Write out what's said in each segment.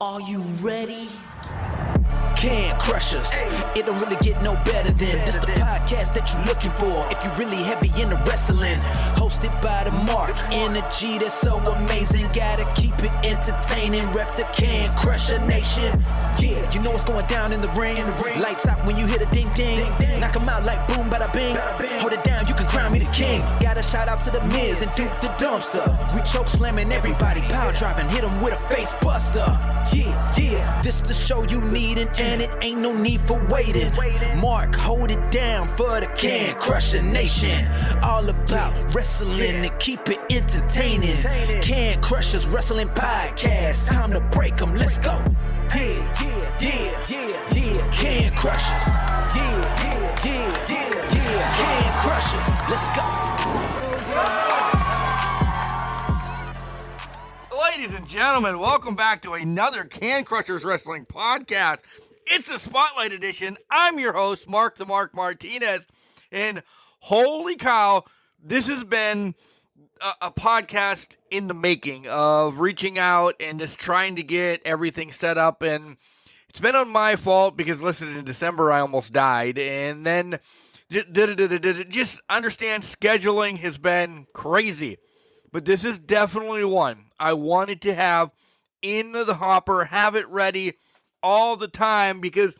Are you ready? Can Crush Us. It don't really get no better than this the podcast that you're looking for if you're really heavy into wrestling. Hosted by the Mark. Energy that's so amazing. Gotta keep it entertaining. Rep the Can Crusher Nation. Yeah, you know what's going down in the ring. Lights out when you hit a ding ding. Knock 'em out like boom bada bing. Hold it down, you can crown me the king. Got a shout out to the Miz and Duke the Dumpster. We choke slamming everybody. Power driving, hit 'em with a face buster. Yeah, this the show you need and it ain't no need for waiting. Mark, hold it down for the Can Crusher Nation. All about wrestling and keep it entertaining. Can Crushers Wrestling Podcast. Time to break 'em, let's go. Yeah. Can Crushers. Yeah. Can Crushers. Let's go. Ladies and gentlemen, welcome back to another Can Crushers Wrestling Podcast. It's a Spotlight Edition. I'm your host, Mark the Mark Martinez, and holy cow, this has been a podcast in the making of reaching out and just trying to get everything set up, and it's been on my fault because, listen, in December I almost died, and then just understand scheduling has been crazy. But this is definitely one I wanted to have in the hopper, have it ready all the time, because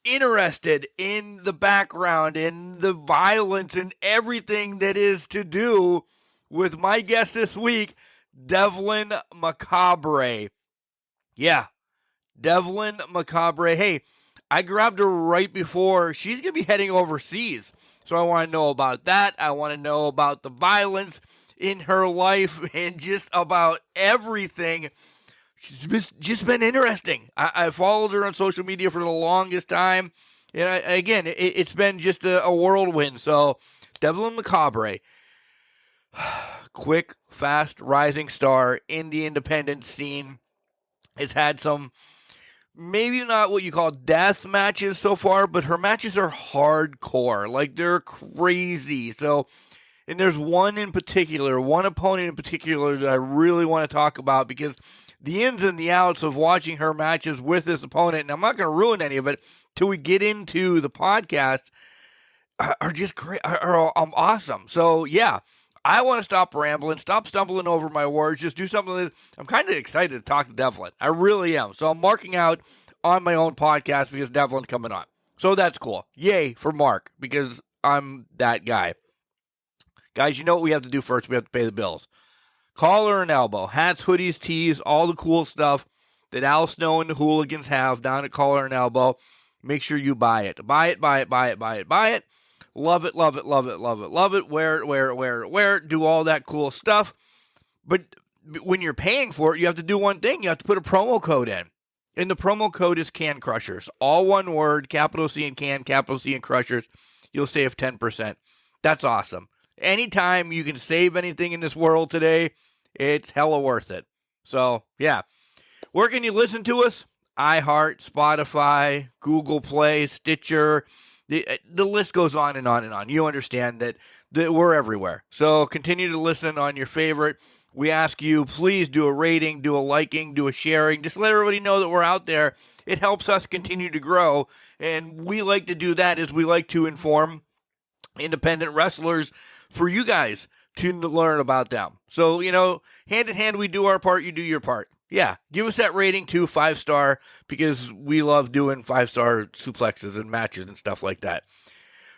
interested in the background and the violence and everything that is to do with my guest this week, Devlyn Macabre. Yeah, Devlyn Macabre. Hey, I grabbed her right before. She's going to be heading overseas. So I want to know about that. I want to know about the violence in her life and just about everything. She's just been interesting. I followed her on social media for the longest time. And it's been just a whirlwind. So Devlyn Macabre, quick, fast, rising star in the independent scene, has had some, maybe not what you call death matches so far, but her matches are hardcore. Like, they're crazy. So, and there's one opponent in particular that I really want to talk about, because the ins and the outs of watching her matches with this opponent, and I'm not going to ruin any of it till we get into the podcast, are just great, are awesome. So, yeah, I want to stop rambling, stop stumbling over my words, just do something that I'm kind of excited to talk to Devlyn. I really am. So I'm marking out on my own podcast because Devlyn's coming on. So that's cool. Yay for Mark, because I'm that guy. Guys, you know what we have to do first? We have to pay the bills. Collar and elbow, hats, hoodies, tees, all the cool stuff that Al Snow and the Hooligans have down at Collar and Elbow. Make sure you buy it. Buy it. Love it. Wear it. Do all that cool stuff. But when you're paying for it, you have to do one thing. You have to put a promo code in. And the promo code is Can Crushers. All one word, capital C and Can, capital C and Crushers. You'll save 10%. That's awesome. Anytime you can save anything in this world today, it's hella worth it. So, yeah. Where can you listen to us? iHeart, Spotify, Google Play, Stitcher. The list goes on and on and on. You understand that we're everywhere. So continue to listen on your favorite. We ask you, please do a rating, do a liking, do a sharing. Just let everybody know that we're out there. It helps us continue to grow. And we like to do that as we like to inform independent wrestlers for you guys to learn about them. So, hand in hand, we do our part, you do your part. Yeah, give us that rating too, 5-star, because we love doing 5-star suplexes and matches and stuff like that.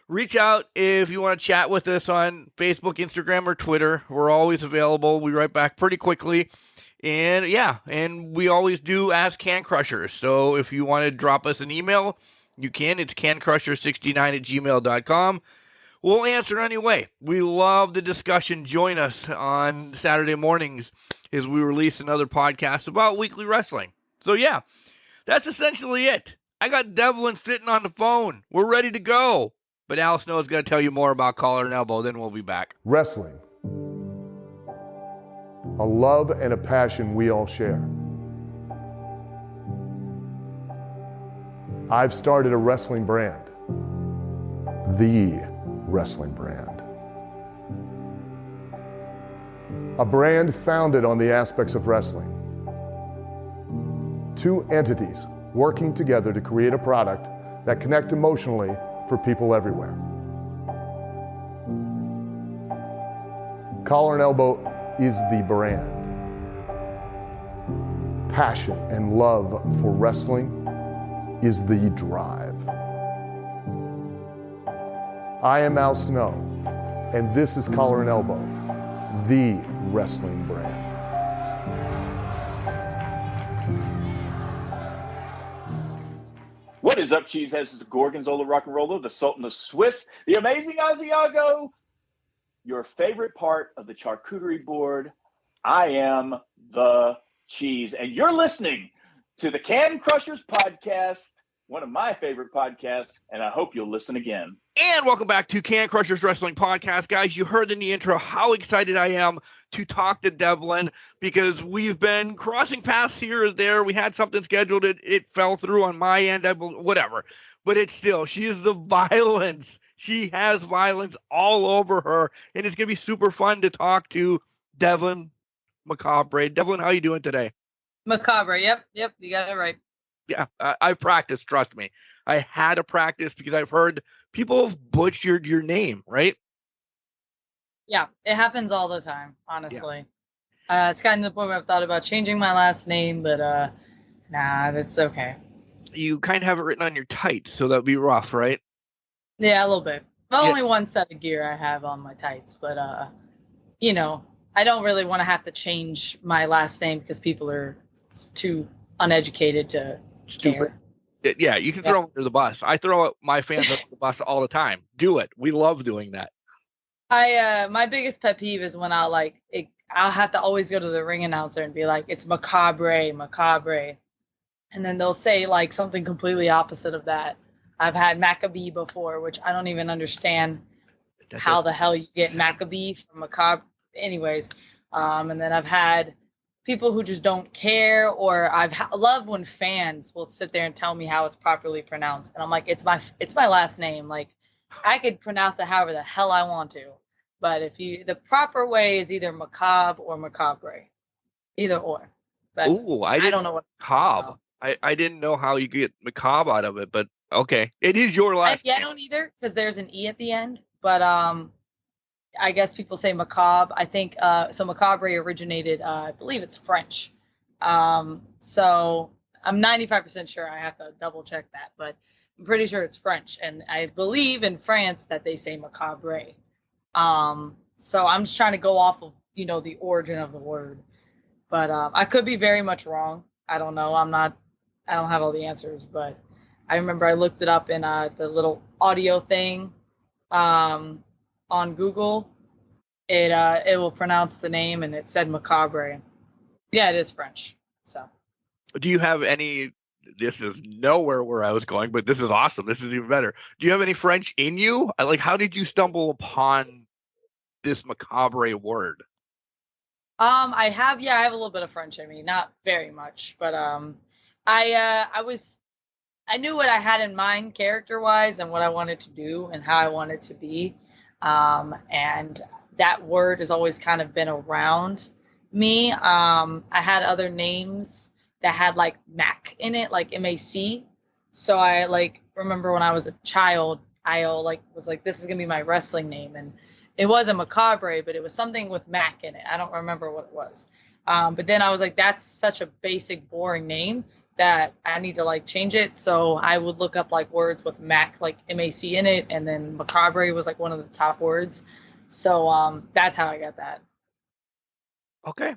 Reach out if you want to chat with us on Facebook, Instagram, or Twitter. We're always available. We write back pretty quickly. And yeah, and we always do ask Can Crushers. So if you want to drop us an email, you can. It's cancrusher69@gmail.com. We'll answer anyway. We love the discussion. Join us on Saturday mornings as we release another podcast about weekly wrestling. So yeah, that's essentially it. I got Devlyn sitting on the phone. We're ready to go. But Al Snow's going to tell you more about Collar and Elbow. Then we'll be back. Wrestling. A love and a passion we all share. I've started a wrestling brand. The wrestling brand. A brand founded on the aspects of wrestling. Two entities working together to create a product that connect emotionally for people everywhere. Collar and Elbow is the brand. Passion and love for wrestling is the drive. I am Al Snow, and this is Collar and Elbow, the wrestling brand. What is up, cheeseheads? This is the Gorgonzola Rock and Roller, the Sultan of Swiss, the amazing Asiago, your favorite part of the charcuterie board. I am the cheese, and you're listening to the Can Crushers podcast, one of my favorite podcasts, and I hope you'll listen again. And welcome back to Can Crushers Wrestling Podcast. Guys, you heard in the intro how excited I am to talk to Devlyn because we've been crossing paths here or there. We had something scheduled. It fell through on my end, whatever. But it's still, she is the violence. She has violence all over her. And it's going to be super fun to talk to Devlyn Macabre. Devlyn, how are you doing today? Macabre. Yep. You got it right. Yeah, I practiced. Trust me. I had to practice because I've heard people have butchered your name, right? Yeah, it happens all the time, honestly. Yeah. It's gotten to the point where I've thought about changing my last name, but nah, that's okay. You kind of have it written on your tights, so that'd be rough, right? Yeah, a little bit. Well, only one set of gear I have on my tights, but I don't really want to have to change my last name because people are too uneducated to stupid. Yeah, you can throw them under the bus. I throw my fans under the bus all the time. Do it. We love doing that. My biggest pet peeve is when I'll have to always go to the ring announcer and be like, it's Macabre. And then they'll say like something completely opposite of that. I've had Macabre before, which I don't even understand how the hell you get Macabre from Macabre. Anyways, and then I've had people who just don't care, or love when fans will sit there and tell me how it's properly pronounced, and I'm like, it's my last name. Like, I could pronounce it however the hell I want to, but the proper way is either Macabre or Macabre, either or. Ooh, I don't know what Macabre. I didn't know how you get Macabre out of it, but okay, it is your last name. I don't either because there's an E at the end, but I guess people say macabre. I think so. Macabre originated, I believe it's French. So I'm 95% sure. I have to double check that, but I'm pretty sure it's French. And I believe in France that they say macabre. So I'm just trying to go off of, the origin of the word. But I could be very much wrong. I don't know. I don't have all the answers, but I remember I looked it up in the little audio thing. On Google, it will pronounce the name, and it said Macabre. Yeah, it is French. So, do you have any? This is nowhere where I was going, but this is awesome. This is even better. Do you have any French in you? How did you stumble upon this Macabre word? I have a little bit of French in me, not very much, but I knew what I had in mind character-wise and what I wanted to do and how I wanted to be. And that word has always kind of been around me. I had other names that had like Mac in it, like MAC. So I remember when I was a child, I was like, this is gonna be my wrestling name, and it wasn't Macabre, but it was something with Mac in it. I don't remember what it was. But then I was like, that's such a basic, boring name that I need to change it. So I would look up words with Mac, MAC in it, and then Macabre was one of the top words. So that's how I got that. Okay,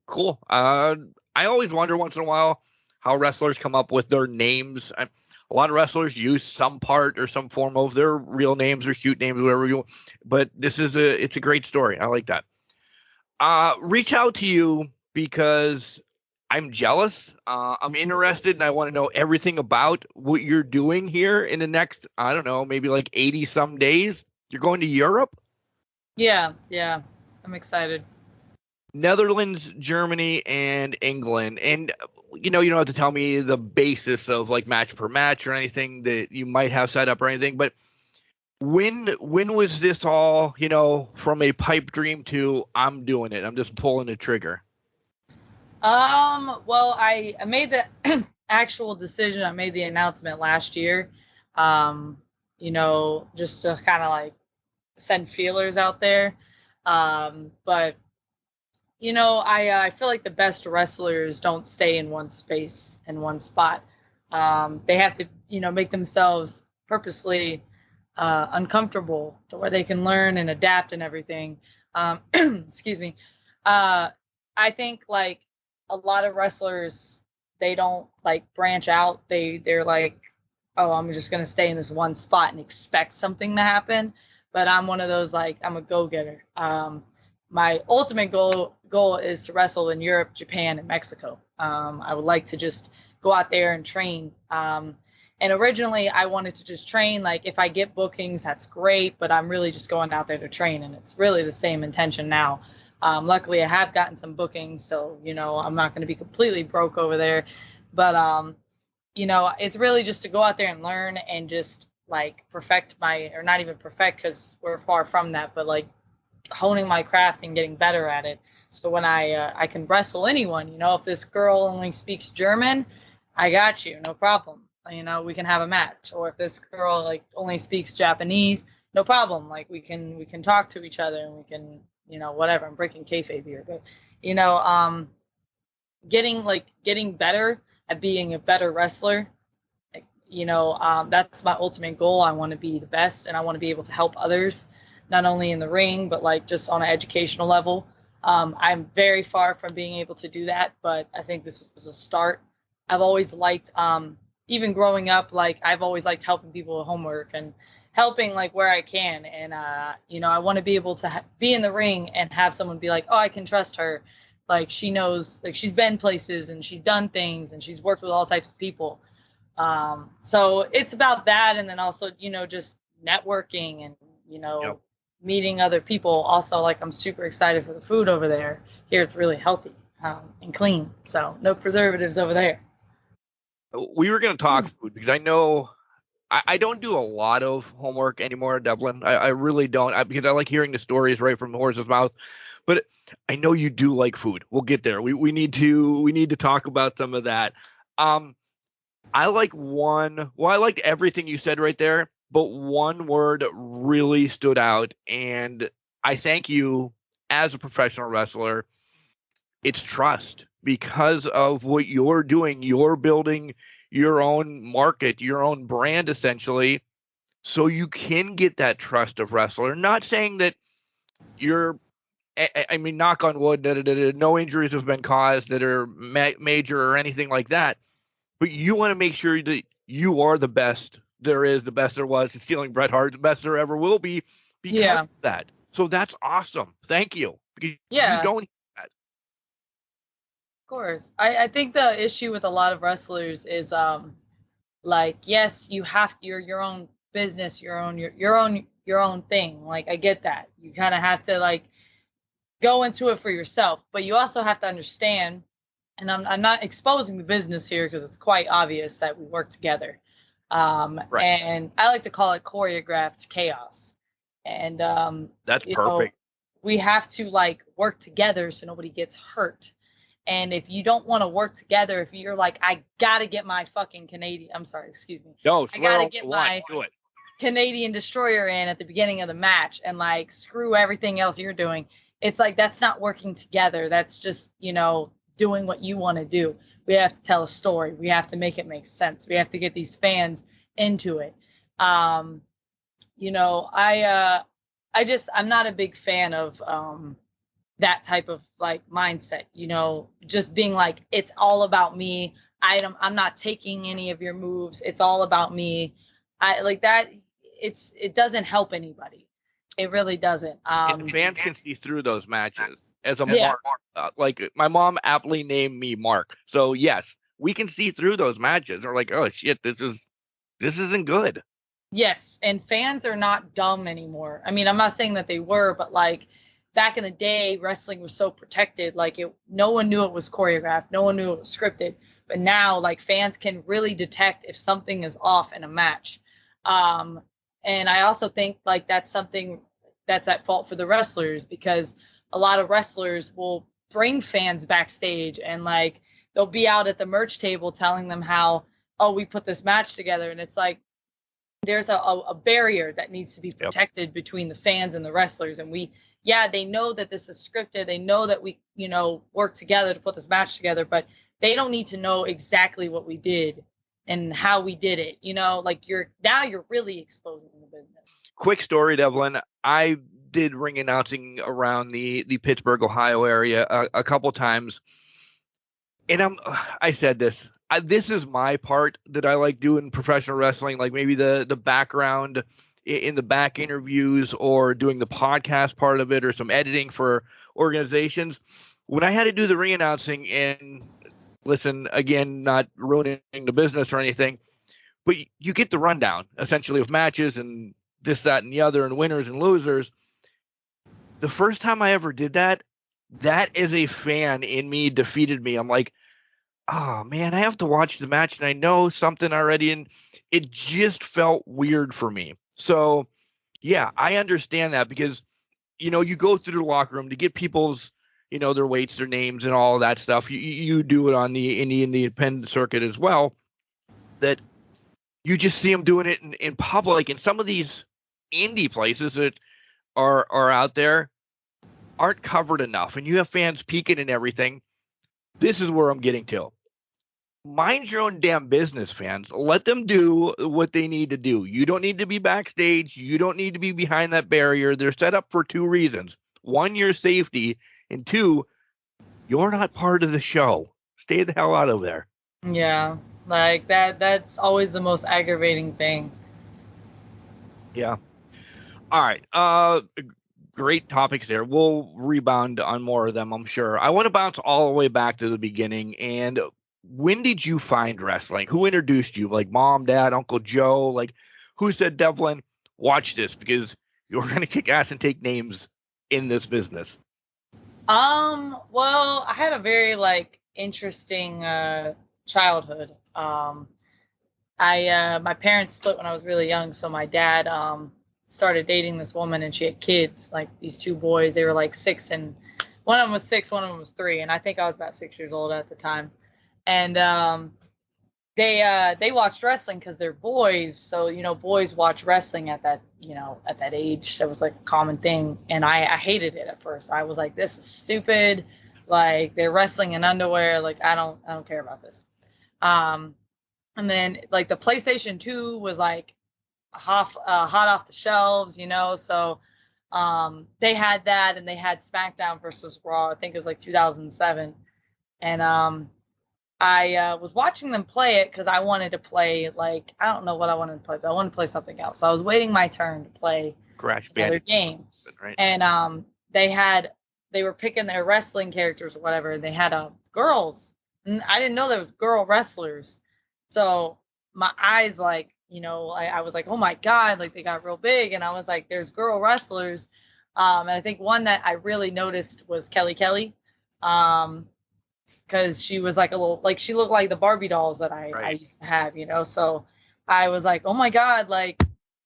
cool. I always wonder once in a while how wrestlers come up with their names. A lot of wrestlers use some part or some form of their real names or shoot names, whatever you want. But it's a great story. I like that. Reach out to you because I'm jealous. I'm interested, and I want to know everything about what you're doing here in the next, I don't know, maybe 80 some days. You're going to Europe? Yeah. I'm excited. Netherlands, Germany, and England. And, you don't have to tell me the basis of match per match or anything that you might have set up or anything. But when was this all, from a pipe dream to I'm doing it? I'm just pulling the trigger. Well, I made the actual decision. I made the announcement last year. Um, just to kind of like send feelers out there. But I feel like the best wrestlers don't stay in one space in one spot. They have to make themselves purposely uncomfortable to where they can learn and adapt and everything. Excuse me. Uh, I think like a lot of wrestlers, they don't like branch out. They're like, oh, I'm just gonna stay in this one spot and expect something to happen. But I'm one of those, like, I'm a go-getter. My ultimate goal is to wrestle in Europe, Japan, and Mexico. I would like to just go out there and train. And originally, I wanted to just train. Like, if I get bookings, that's great. But I'm really just going out there to train, and it's really the same intention now. Luckily, I have gotten some bookings, so I'm not going to be completely broke over there. But it's really just to go out there and learn and just like perfect or not even perfect because we're far from that, but like honing my craft and getting better at it. So when I can wrestle anyone, if this girl only speaks German, I got you, no problem. We can have a match. Or if this girl like only speaks Japanese, no problem. Like we can talk to each other and we can, whatever. I'm breaking kayfabe here, but getting better at being a better wrestler. That's my ultimate goal. I want to be the best, and I want to be able to help others, not only in the ring, but like just on an educational level. I'm very far from being able to do that, but I think this is a start. I've always liked, even growing up, like I've always liked helping people with homework and helping like where I can. And, I want to be able to be in the ring and have someone be like, oh, I can trust her. Like she knows, like she's been places and she's done things and she's worked with all types of people. So it's about that. And then also, just networking and, Yep. meeting other people. Also, like I'm super excited for the food over there. Here it's really healthy and clean. So no preservatives over there. We were going to talk food because I know I don't do a lot of homework anymore, Devlyn. I really don't, because I like hearing the stories right from the horse's mouth. But I know you do like food. We'll get there. We need to talk about some of that. I liked everything you said right there, but one word really stood out, and I thank you as a professional wrestler. It's trust. Because of what you're doing. You're building your own market, your own brand, essentially, so you can get that trust of wrestler. Not saying that I mean, knock on wood, no injuries have been caused that are major or anything like that. But you want to make sure that you are the best there is, the best there was, and stealing Bret Hart, the best there ever will be because of that. So that's awesome. Thank you. Because you don't hear that. Of course. I think the issue with a lot of wrestlers is like, yes, you're your own business, your own thing. Like I get that. You kind of have to like go into it for yourself, but you also have to understand, and I'm not exposing the business here because it's quite obvious that we work together. Right. And I like to call it choreographed chaos. And that's perfect. We have to like work together so nobody gets hurt. And if you don't want to work together, if you're like, I gotta get my fucking No, I gotta get my Canadian destroyer in at the beginning of the match and like screw everything else you're doing. It's like that's not working together. That's just, doing what you want to do. We have to tell a story. We have to make it make sense. We have to get these fans into it. I'm not a big fan of that type of like mindset, just being like, it's all about me. I'm not taking any of your moves. It's all about me. I like that. It doesn't help anybody. It really doesn't. And fans can see through those matches as a mark. Like my mom aptly named me Mark. So yes, we can see through those matches. We're like, oh shit, this isn't good. Yes, and fans are not dumb anymore. I mean, I'm not saying that they were, but like back in the day, wrestling was so protected. Like no one knew it was choreographed. No one knew it was scripted. But now, like fans can really detect if something is off in a match. And I also think like that's something that's at fault for the wrestlers, because a lot of wrestlers will bring fans backstage, and like they'll be out at the merch table telling them how, oh, we put this match together, and it's like there's a barrier that needs to be protected between the fans and the wrestlers. And they know that this is scripted. They know that we, work together to put this match together, but they don't need to know exactly what we did and how we did it. Like you're really exposing the business. Quick story, Devlyn. I did ring announcing around the Pittsburgh, Ohio area a couple times. And I said this. This is my part that I like doing professional wrestling, like maybe the background in the back interviews or doing the podcast part of it or some editing for organizations. When I had to do the re-announcing, and listen, again, not ruining the business or anything, but you get the rundown essentially of matches and this, that, and the other, and winners and losers. The first time I ever did that as a fan in me defeated me. I'm like, oh man, I have to watch the match and I know something already, and it just felt weird for me. So yeah, I understand that, because you go through the locker room to get people's their weights, their names, and all of that stuff. You do it on the independent circuit as well, that you just see them doing it in public, and some of these indie places that are out there aren't covered enough, and you have fans peeking and everything. This is where I'm getting to. Mind your own damn business, fans. Let them do what they need to do. You don't need to be backstage. You don't need to be behind that barrier. They're set up for two reasons. One, your safety, and two, you're not part of the show. Stay the hell out of there. Yeah, like that's always the most aggravating thing. Yeah. All right. Great topics there. We'll rebound on more of them, I'm sure. I want to bounce all the way back to the beginning. And when did you find wrestling? Who introduced you? Like mom, dad, Uncle Joe? Like who said, Devlyn, watch this because you're going to kick ass and take names in this business? Well, I had a very interesting childhood. My parents split when I was really young, so my dad started dating this woman, and she had kids, like these two boys. They were 6, and one of them was 6, one of them was 3, and I think I was about 6 years old at the time. And they watched wrestling because they're boys, so boys watch wrestling at that at that age. That was a common thing, and I hated it at first. I was like, this is stupid. Like they're wrestling in underwear. Like I don't care about this. And then the PlayStation 2 was hot off the shelves, so they had that, and they had SmackDown versus Raw. I think it was 2007, and I was watching them play it because I wanted to play I don't know what I wanted to play, but I wanted to play something else. So I was waiting my turn to play Crash another game, right? And they were picking their wrestling characters or whatever. And they had girls, and I didn't know there was girl wrestlers, so my eyes I was like, oh my god, they got real big, and I was like, there's girl wrestlers, and I think one that I really noticed was Kelly. Because she was a little, she looked like the Barbie dolls that I used to have, so I was like, oh my god,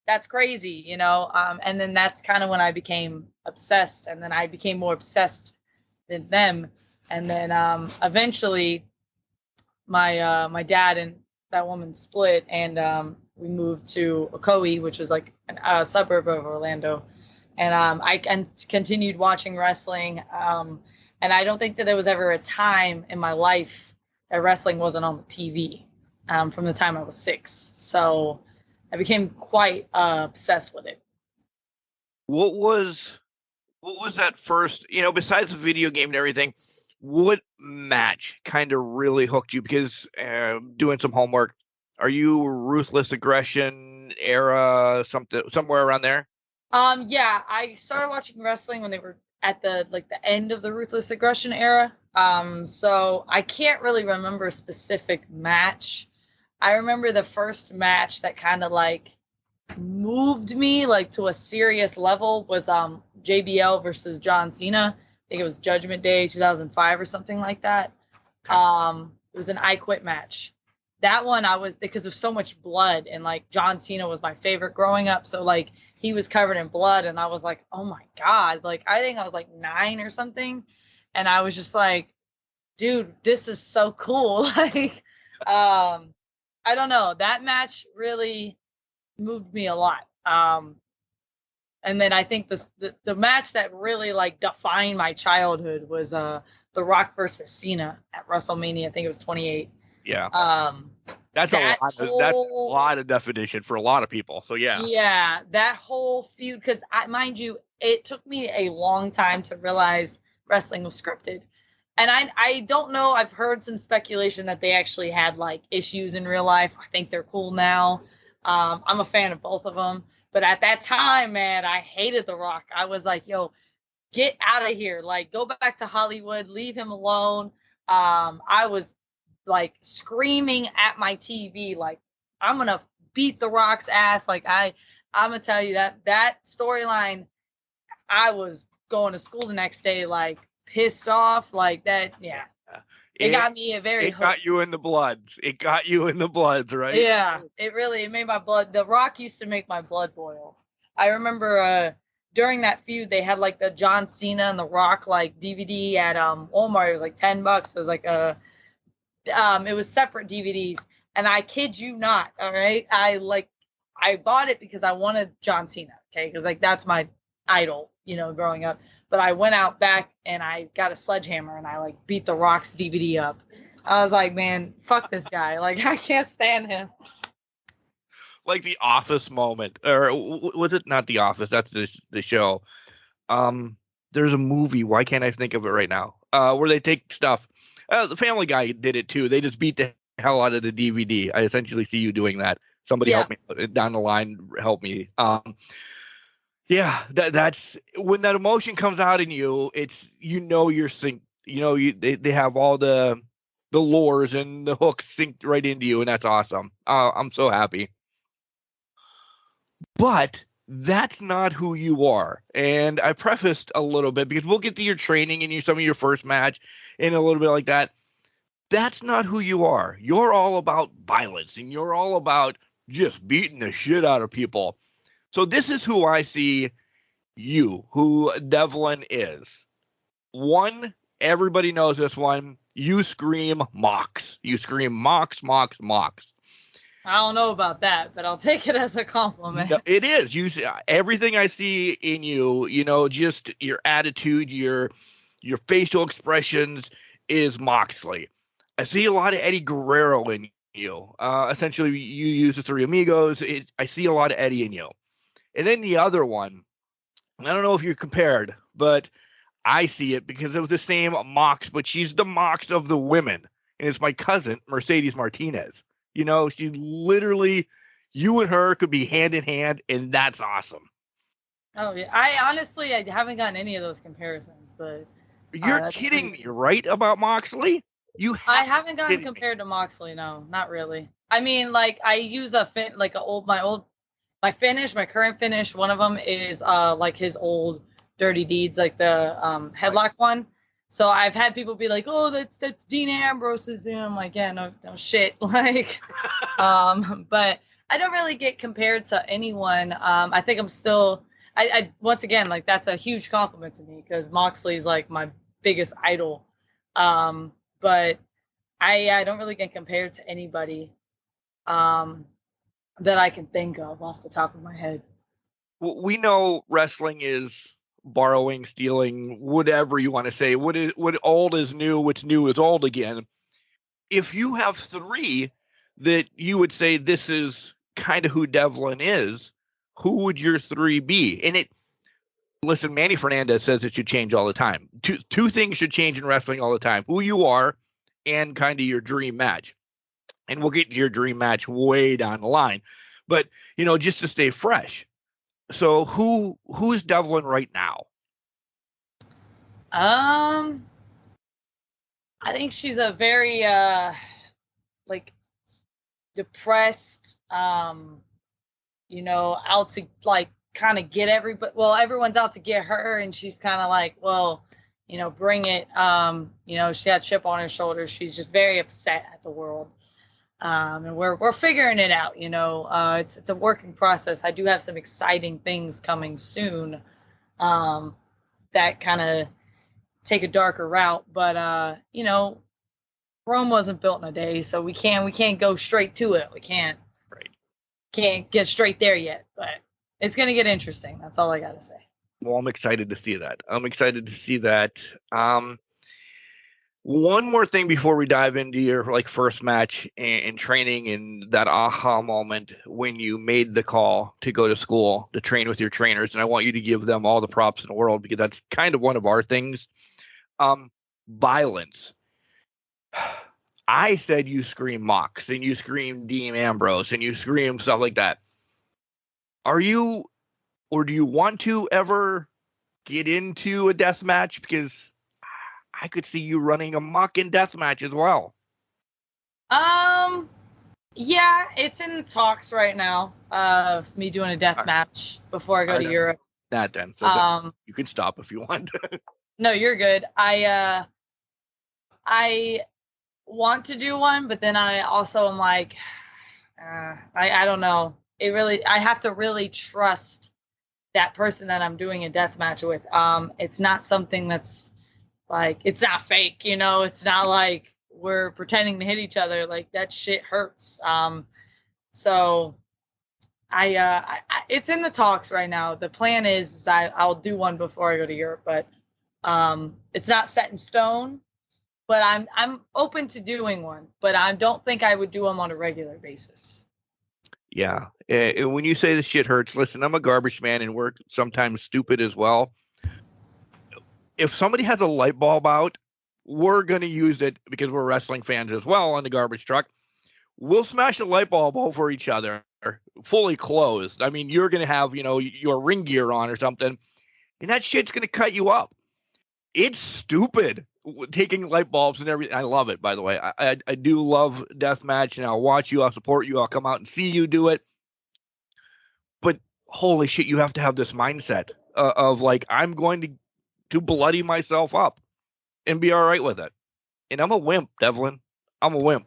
that's crazy, and then that's kind of when I became obsessed, and then I became more obsessed than them, and then eventually my dad and that woman split, and we moved to Ocoee, which was a suburb of Orlando, and I continued watching wrestling. And I don't think that there was ever a time in my life that wrestling wasn't on the TV from the time I was 6. So I became quite obsessed with it. What was that first, besides the video game and everything, what match kind of really hooked you? Because doing some homework, are you Ruthless Aggression era, somewhere around there? Yeah, I started watching wrestling when they were at the the end of the Ruthless Aggression era. So I can't really remember a specific match. I remember the first match that kind of moved me to a serious level was JBL versus John Cena. I think it was Judgment Day 2005 or something like that. It was an I Quit match. That one because there's so much blood, and John Cena was my favorite growing up, so he was covered in blood, and I was like, oh my god, I think I was 9 or something, and I was just like, dude, this is so cool. Like, I don't know, that match really moved me a lot. And then I think the match that really like defined my childhood was The Rock versus Cena at WrestleMania. I think it was 28. Yeah. That's a lot of definition for a lot of people. So yeah. Yeah, that whole feud, because mind you, it took me a long time to realize wrestling was scripted. And I don't know, I've heard some speculation that they actually had like issues in real life. I think they're cool now. I'm a fan of both of them. But at that time, man, I hated The Rock. I was like, yo, get out of here. Like, go back to Hollywood. Leave him alone. I was, like, screaming at my TV, like, I'm going to beat The Rock's ass. Like, I'm going to tell you that storyline, I was going to school the next day, like, pissed off. Like, that, yeah. It got me It got you in the bloods. It got you in the bloods, right? Yeah, it made my blood. The Rock used to make my blood boil. I remember during that feud, they had like the John Cena and The Rock like DVD at Walmart. It was like $10. It was like it was separate DVDs, and I kid you not. All right, I bought it because I wanted John Cena. Okay, because like that's my idol, growing up. But I went out back and I got a sledgehammer and I like beat The Rock's DVD up. I was like, man, fuck this guy. Like, I can't stand him. Like The Office moment, or was it not The Office? That's the show. There's a movie. Why can't I think of it right now? Where they take stuff. The Family Guy did it too. They just beat the hell out of the DVD. I essentially see you doing that. Somebody help me down the line. Help me. Yeah, that's when that emotion comes out in you. It's you're synced. They have all the lures and the hooks synced right into you, and that's awesome. I'm so happy. But that's not who you are. And I prefaced a little bit because we'll get to your training and some of your first match and a little bit like that. That's not who you are. You're all about violence and you're all about just beating the shit out of people. So this is who I see who Devlyn is. One, everybody knows this one. You scream Mox. You scream Mox, Mox, Mox. I don't know about that, but I'll take it as a compliment. No, it is. Everything I see in you, just your attitude, your facial expressions is Moxley. I see a lot of Eddie Guerrero in you. Essentially, you use the Three Amigos. I see a lot of Eddie in you. And then the other one, I don't know if you're compared, but I see it because it was the same Mox, but she's the Mox of the women. And it's my cousin, Mercedes Martinez. She literally, you and her could be hand in hand, and that's awesome. Oh, yeah. I haven't gotten any of those comparisons, but. You're kidding me, right, about Moxley? I haven't gotten compared to Moxley, no, not really. I mean, like, I use my current finish, one of them is like his old Dirty Deeds, like the headlock one. So I've had people be like, oh, that's Dean Ambrose's. And I'm like, yeah, no shit. Like, but I don't really get compared to anyone. I think I'm still, I once again, like, that's a huge compliment to me because Moxley's like my biggest idol. But I don't really get compared to anybody. That I can think of off the top of my head. Well, we know wrestling is borrowing, stealing, whatever you want to say. What old is new, what's new is old again. If you have three that you would say this is kind of who Devlyn is, who would your three be? And listen, Manny Fernandez says it should change all the time. Two things should change in wrestling all the time: who you are and kind of your dream match. And we'll get to your dream match way down the line. But, just to stay fresh. So who is Devlyn right now? I think she's a very like depressed, out to like kind of get everybody. Well, everyone's out to get her, and she's kind of like, well, bring it. She had chip on her shoulder. She's just very upset at the world. And we're figuring it out, it's a working process. I do have some exciting things coming soon, that kind of take a darker route. But you know, Rome wasn't built in a day, so we can't go straight to it. We can't get straight there yet. But it's gonna get interesting. That's all I gotta say. Well, I'm excited to see that. One more thing before we dive into your like first match and training and that aha moment when you made the call to go to school to train with your trainers, and I want you to give them all the props in the world because that's kind of one of our things. Violence. I said you scream Mox and you scream Dean Ambrose and you scream stuff like that. Are you, or do you want to ever get into a death match? Because I could see you running amok in death match as well. Yeah, it's in the talks right now of me doing a death match before I go to Europe. That then, so you can stop if you want. No, you're good. I want to do one, but then I also am like, I don't know. I have to really trust that person that I'm doing a death match with. It's not something that's like, it's not fake, you know, it's not like we're pretending to hit each other. Like that shit hurts. So it's in the talks right now. The plan is I'll do one before I go to Europe, but it's not set in stone. But I'm open to doing one, but I don't think I would do them on a regular basis. Yeah. When you say the shit hurts, listen, I'm a garbage man and we're sometimes stupid as well. If somebody has a light bulb out, we're going to use it because we're wrestling fans as well on the garbage truck. We'll smash a light bulb over each other, fully closed. I mean, you're going to have, you know, your ring gear on or something, and that shit's going to cut you up. It's stupid taking light bulbs and everything. I love it, by the way. I do love deathmatch, and I'll watch you. I'll support you. I'll come out and see you do it. But holy shit, you have to have this mindset of like, I'm going to bloody myself up and be all right with it. And I'm a wimp, Devlyn. I'm a wimp.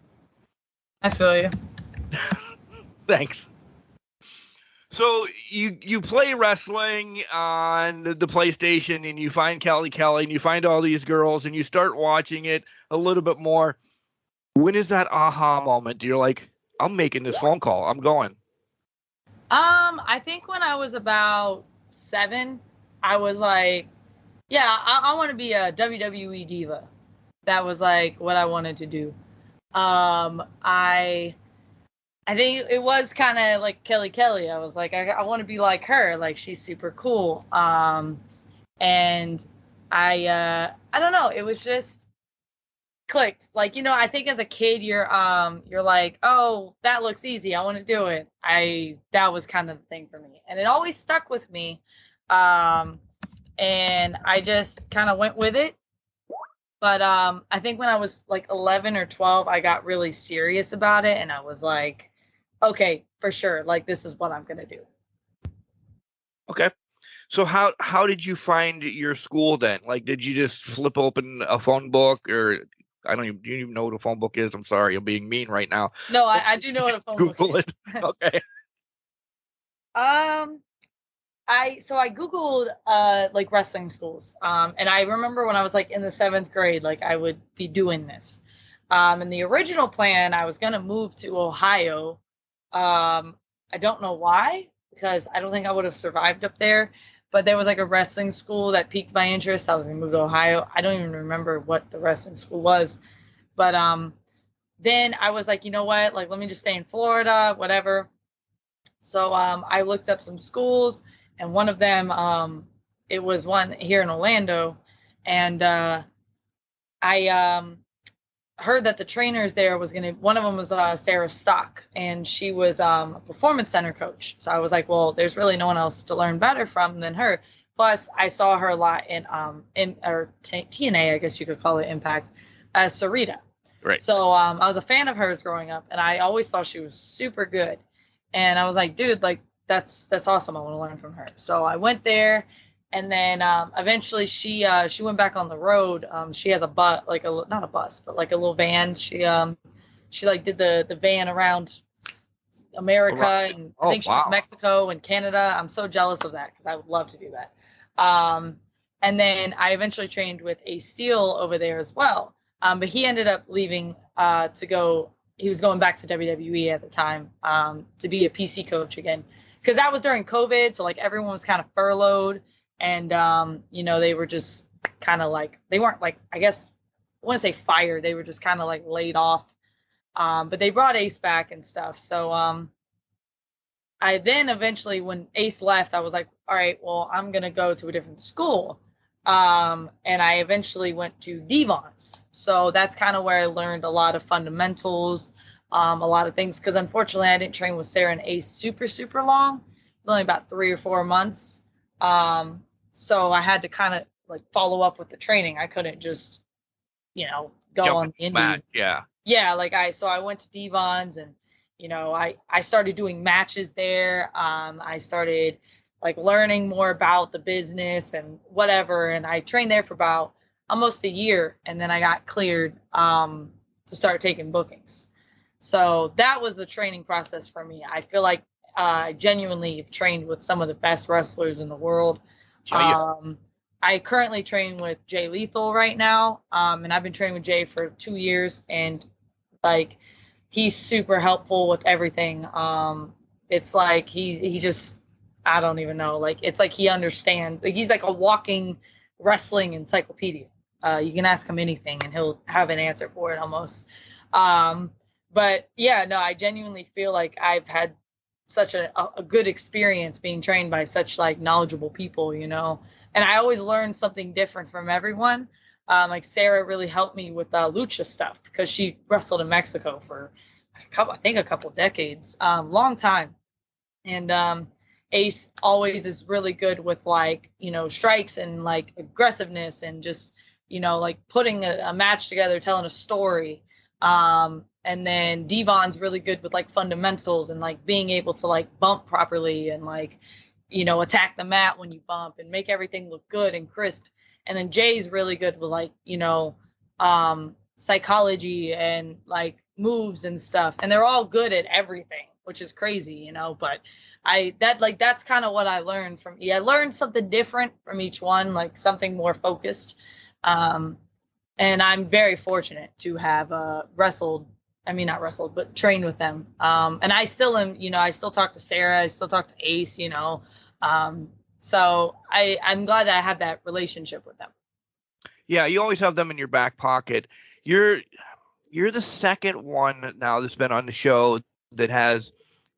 I feel you. Thanks. So you play wrestling on the PlayStation and you find Kelly and you find all these girls and you start watching it a little bit more. When is that aha moment? You're like, I'm making this phone call. I'm going. I think when I was about 7, I was like, yeah, I want to be a WWE diva. That was like what I wanted to do. I think it was kind of like Kelly. I was like, I want to be like her. Like she's super cool. And I don't know. It was just clicked. Like, you know, I think as a kid, you're like, oh, that looks easy. I want to do it. That was kind of the thing for me, and it always stuck with me. And I just kind of went with it. But I think when I was like 11 or 12, I got really serious about it, and I was like, okay, for sure, like this is what I'm gonna do. Okay. So how did you find your school then? Like, did you just flip open a phone book, or do you even know what a phone book is? I'm sorry, I'm being mean right now. No, I do know what a phone Google book is. it. Okay. I Googled like wrestling schools. And I remember when I was like in the 7th grade, like I would be doing this. And the original plan, I was gonna move to Ohio. I don't know why, because I don't think I would have survived up there. But there was like a wrestling school that piqued my interest. I was gonna move to Ohio. I don't even remember what the wrestling school was. But then I was like, you know what? Like, let me just stay in Florida, whatever. So I looked up some schools, and one of them, it was one here in Orlando, and I heard that the trainers there one of them was Sarah Stock, and she was a performance center coach. So I was like, well, there's really no one else to learn better from than her. Plus, I saw her a lot in TNA, I guess you could call it Impact, as Sarita. Right. So I was a fan of hers growing up, and I always thought she was super good. And I was like, dude, like that's awesome. I want to learn from her. So I went there, and then eventually she went back on the road. She has a bus, like not a bus, but like a little van. She like did the van around America, and I think she was Mexico and Canada. I'm so jealous of that because I would love to do that. And And then I eventually trained with Ace Steel over there as well. But he ended up leaving to go. He was going back to WWE at the time to be a PC coach again, because that was during COVID. So like everyone was kind of furloughed, and they were just kind of like, they weren't like, I guess I want to say fired. They were just kind of like laid off. But they brought Ace back and stuff. So I then eventually, when Ace left, I was like, all right, well, I'm going to go to a different school. And I eventually went to Devon's. So that's kind of where I learned a lot of fundamentals, a lot of things. Because unfortunately, I didn't train with Sarah and Ace super, super long. It was only about 3 or 4 months. So I had to kind of like follow up with the training. I couldn't just, go Jump on the indies. match, yeah. Yeah, so I went to Devon's, and I started doing matches there. I started like learning more about the business and whatever, and I trained there for about almost a year, and then I got cleared to start taking bookings. So that was the training process for me. I feel like I genuinely have trained with some of the best wrestlers in the world. I currently train with Jay Lethal right now, and I've been training with Jay for 2 years, and like he's super helpful with everything. It's like he just, I don't even know, like it's like he understands. Like he's like a walking wrestling encyclopedia. You can ask him anything and he'll have an answer for it almost. But yeah, no, I genuinely feel like I've had such a good experience being trained by such like knowledgeable people, and I always learn something different from everyone. Like Sarah really helped me with lucha stuff because she wrestled in Mexico for a couple decades, long time. And Ace always is really good with like, strikes and like aggressiveness and just, like putting a match together, telling a story. And then Devon's really good with like fundamentals and like being able to like bump properly and like, attack the mat when you bump and make everything look good and crisp. And then Jay's really good with like, psychology and like moves and stuff. And they're all good at everything, which is crazy, but that's kind of what I learned from, I learned something different from each one, like something more focused. And I'm very fortunate to have not wrestled, but trained with them. And I still am, I still talk to Sarah, I still talk to Ace, so I'm glad that I have that relationship with them. Yeah, you always have them in your back pocket. You're the second one now that's been on the show that has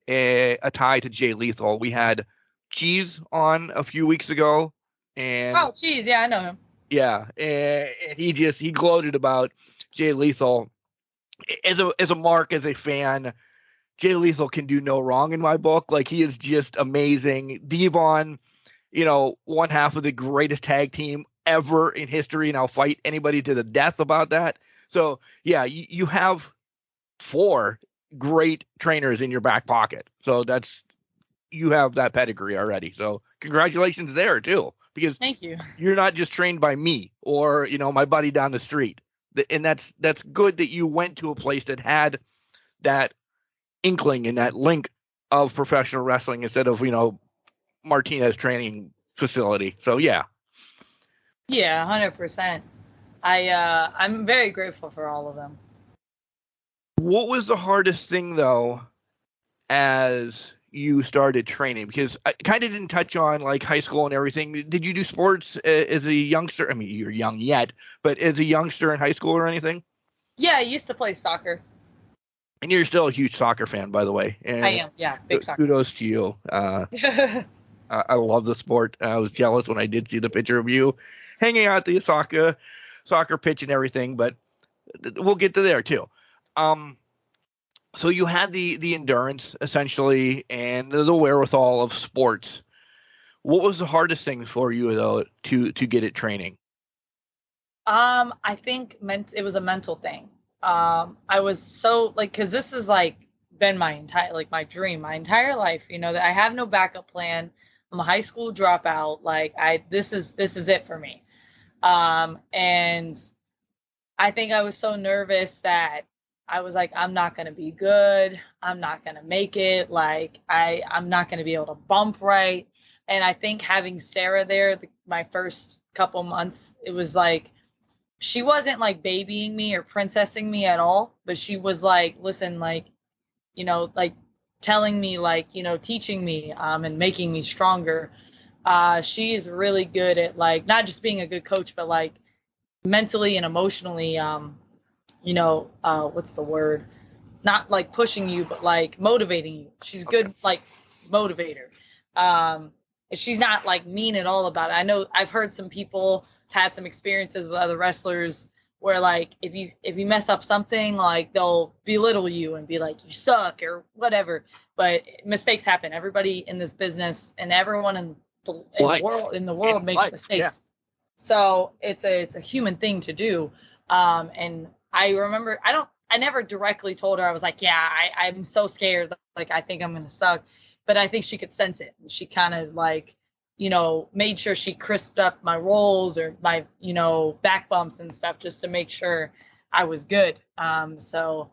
a tie to Jay Lethal. We had Cheese on a few weeks ago, and Cheese, yeah, I know him. Yeah, and he gloated about Jay Lethal. As a Mark, as a fan, Jay Lethal can do no wrong in my book. Like, he is just amazing. Devon, one half of the greatest tag team ever in history, and I'll fight anybody to the death about that. So yeah, you have 4 great trainers in your back pocket. So you have that pedigree already. So congratulations there too, because thank you. You're not just trained by me or, my buddy down the street. And that's good that you went to a place that had that inkling and that link of professional wrestling instead of, Martinez training facility. So yeah. Yeah, 100%. I'm very grateful for all of them. What was the hardest thing though, as you started training? Because I kind of didn't touch on like high school and everything. Did you do sports as a youngster? I mean, you're young yet, but as a youngster in high school or anything? Yeah, I used to play soccer. And you're still a huge soccer fan, by the way. And I am, yeah, big soccer. Kudos to you. I love the sport. I was jealous when I did see the picture of you hanging out at the soccer pitch and everything, but we'll get to there too. So you had the endurance essentially and the wherewithal of sports. What was the hardest thing for you though to get it training? I think it was a mental thing. I was so like, cause this has like been my entire, like my dream, my entire life, that I have no backup plan. I'm a high school dropout. Like this is it for me. And I think I was so nervous that I was like, I'm not going to be good. I'm not going to make it. Like I'm not going to be able to bump right. And I think having Sarah there, my first couple months, it was like she wasn't like babying me or princessing me at all, but she was like, listen, like, like telling me, like, teaching me and making me stronger. She is really good at like not just being a good coach, but like mentally and emotionally, what's the word? Not like pushing you, but like motivating you. She's good, like motivator. And she's not like mean at all about it. I know I've heard some people had some experiences with other wrestlers where like if you mess up something, like they'll belittle you and be like you suck or whatever. But mistakes happen. Everybody in this business and everyone in the world makes mistakes. Yeah. So it's a human thing to do. And I remember I never directly told her. I was like, yeah, I'm so scared. Like, I think I'm going to suck. But I think she could sense it. And she kind of like, made sure she crisped up my rolls or my, back bumps and stuff just to make sure I was good. So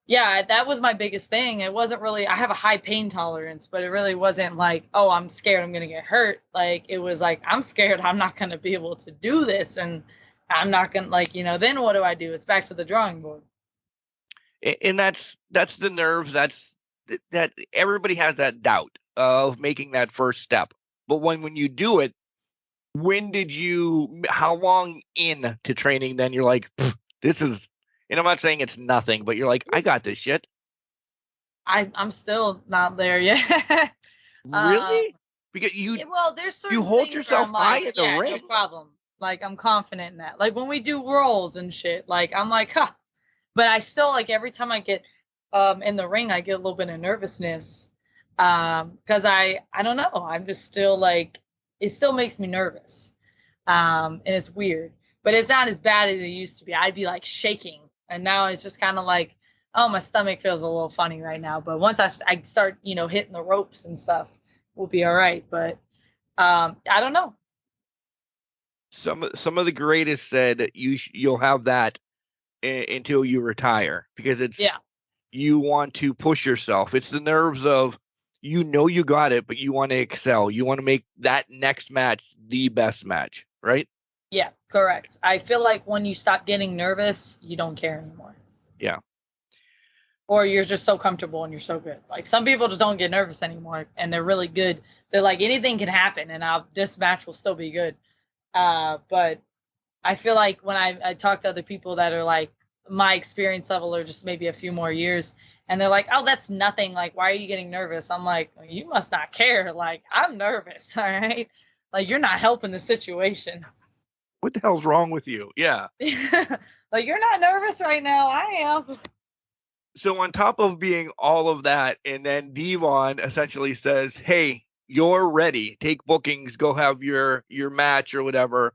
yeah, that was my biggest thing. It wasn't really, I have a high pain tolerance, but it really wasn't like, oh, I'm scared I'm going to get hurt. Like, it was like, I'm scared I'm not going to be able to do this. And I'm not going to, like, then what do I do? It's back to the drawing board. And that's the nerves. That everybody has that doubt of making that first step. But when you do it, how long into training then you're like, this is, and I'm not saying it's nothing, but you're like, I got this shit. I'm still not there yet. Really? Because there's certain you hold yourself high in the ring. No problem. Like, I'm confident in that. Like, when we do rolls and shit, like, I'm like, huh. But I still, like, every time I get in the ring, I get a little bit of nervousness. Because I don't know. I'm just still, like, it still makes me nervous. And it's weird. But it's not as bad as it used to be. I'd be, like, shaking. And now it's just kind of like, oh, my stomach feels a little funny right now. But once I start, hitting the ropes and stuff, we'll be all right. But I don't know. Some of the greatest said you'll have that until you retire, because you want to push yourself. It's the nerves of, you got it, but you want to excel. You want to make that next match the best match, right? Yeah, correct. I feel like when you stop getting nervous, you don't care anymore. Yeah. Or you're just so comfortable and you're so good. Like, some people just don't get nervous anymore and they're really good. They're like, anything can happen and this match will still be good. But I feel like when I talk to other people that are like my experience level or just maybe a few more years, and they're like, oh, that's nothing. Like, why are you getting nervous? I'm like, you must not care. Like, I'm nervous. All right. Like, you're not helping the situation. What the hell's wrong with you? Yeah. Like, you're not nervous right now. I am. So on top of being all of that, and then Devon essentially says, hey, you're ready. Take bookings. Go have your match or whatever.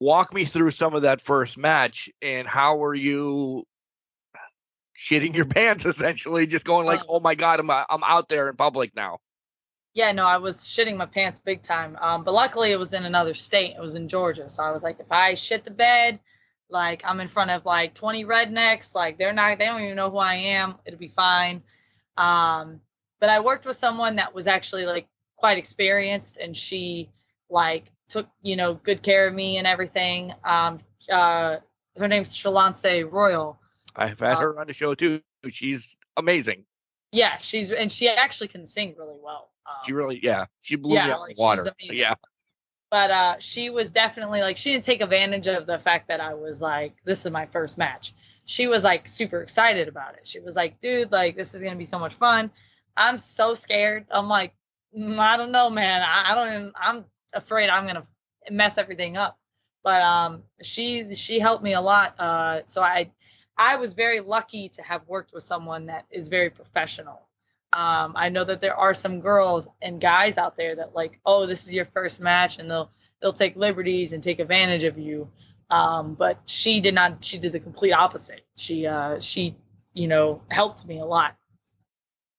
Walk me through some of that first match, and how were you shitting your pants, essentially, just going like, oh my God, I'm out there in public now. Yeah, no, I was shitting my pants big time. But luckily it was in another state. It was in Georgia. So I was like, if I shit the bed, like, I'm in front of like 20 rednecks, like they don't even know who I am. It'll be fine. But I worked with someone that was actually like quite experienced, and she like took, good care of me and everything. Her name's Shalance Royal. I've had her on the show too. She's amazing. Yeah, she actually can sing really well. She blew me out in the water. Yeah. But she was definitely like, she didn't take advantage of the fact that I was like, this is my first match. She was like super excited about it. She was like, dude, like, this is going to be so much fun. I'm so scared. I'm like, I don't know, man. I'm afraid I'm going to mess everything up. But she helped me a lot. So I was very lucky to have worked with someone that is very professional. I know that there are some girls and guys out there that like, oh, this is your first match, and they'll take liberties and take advantage of you. But she did not. She did the complete opposite. She helped me a lot.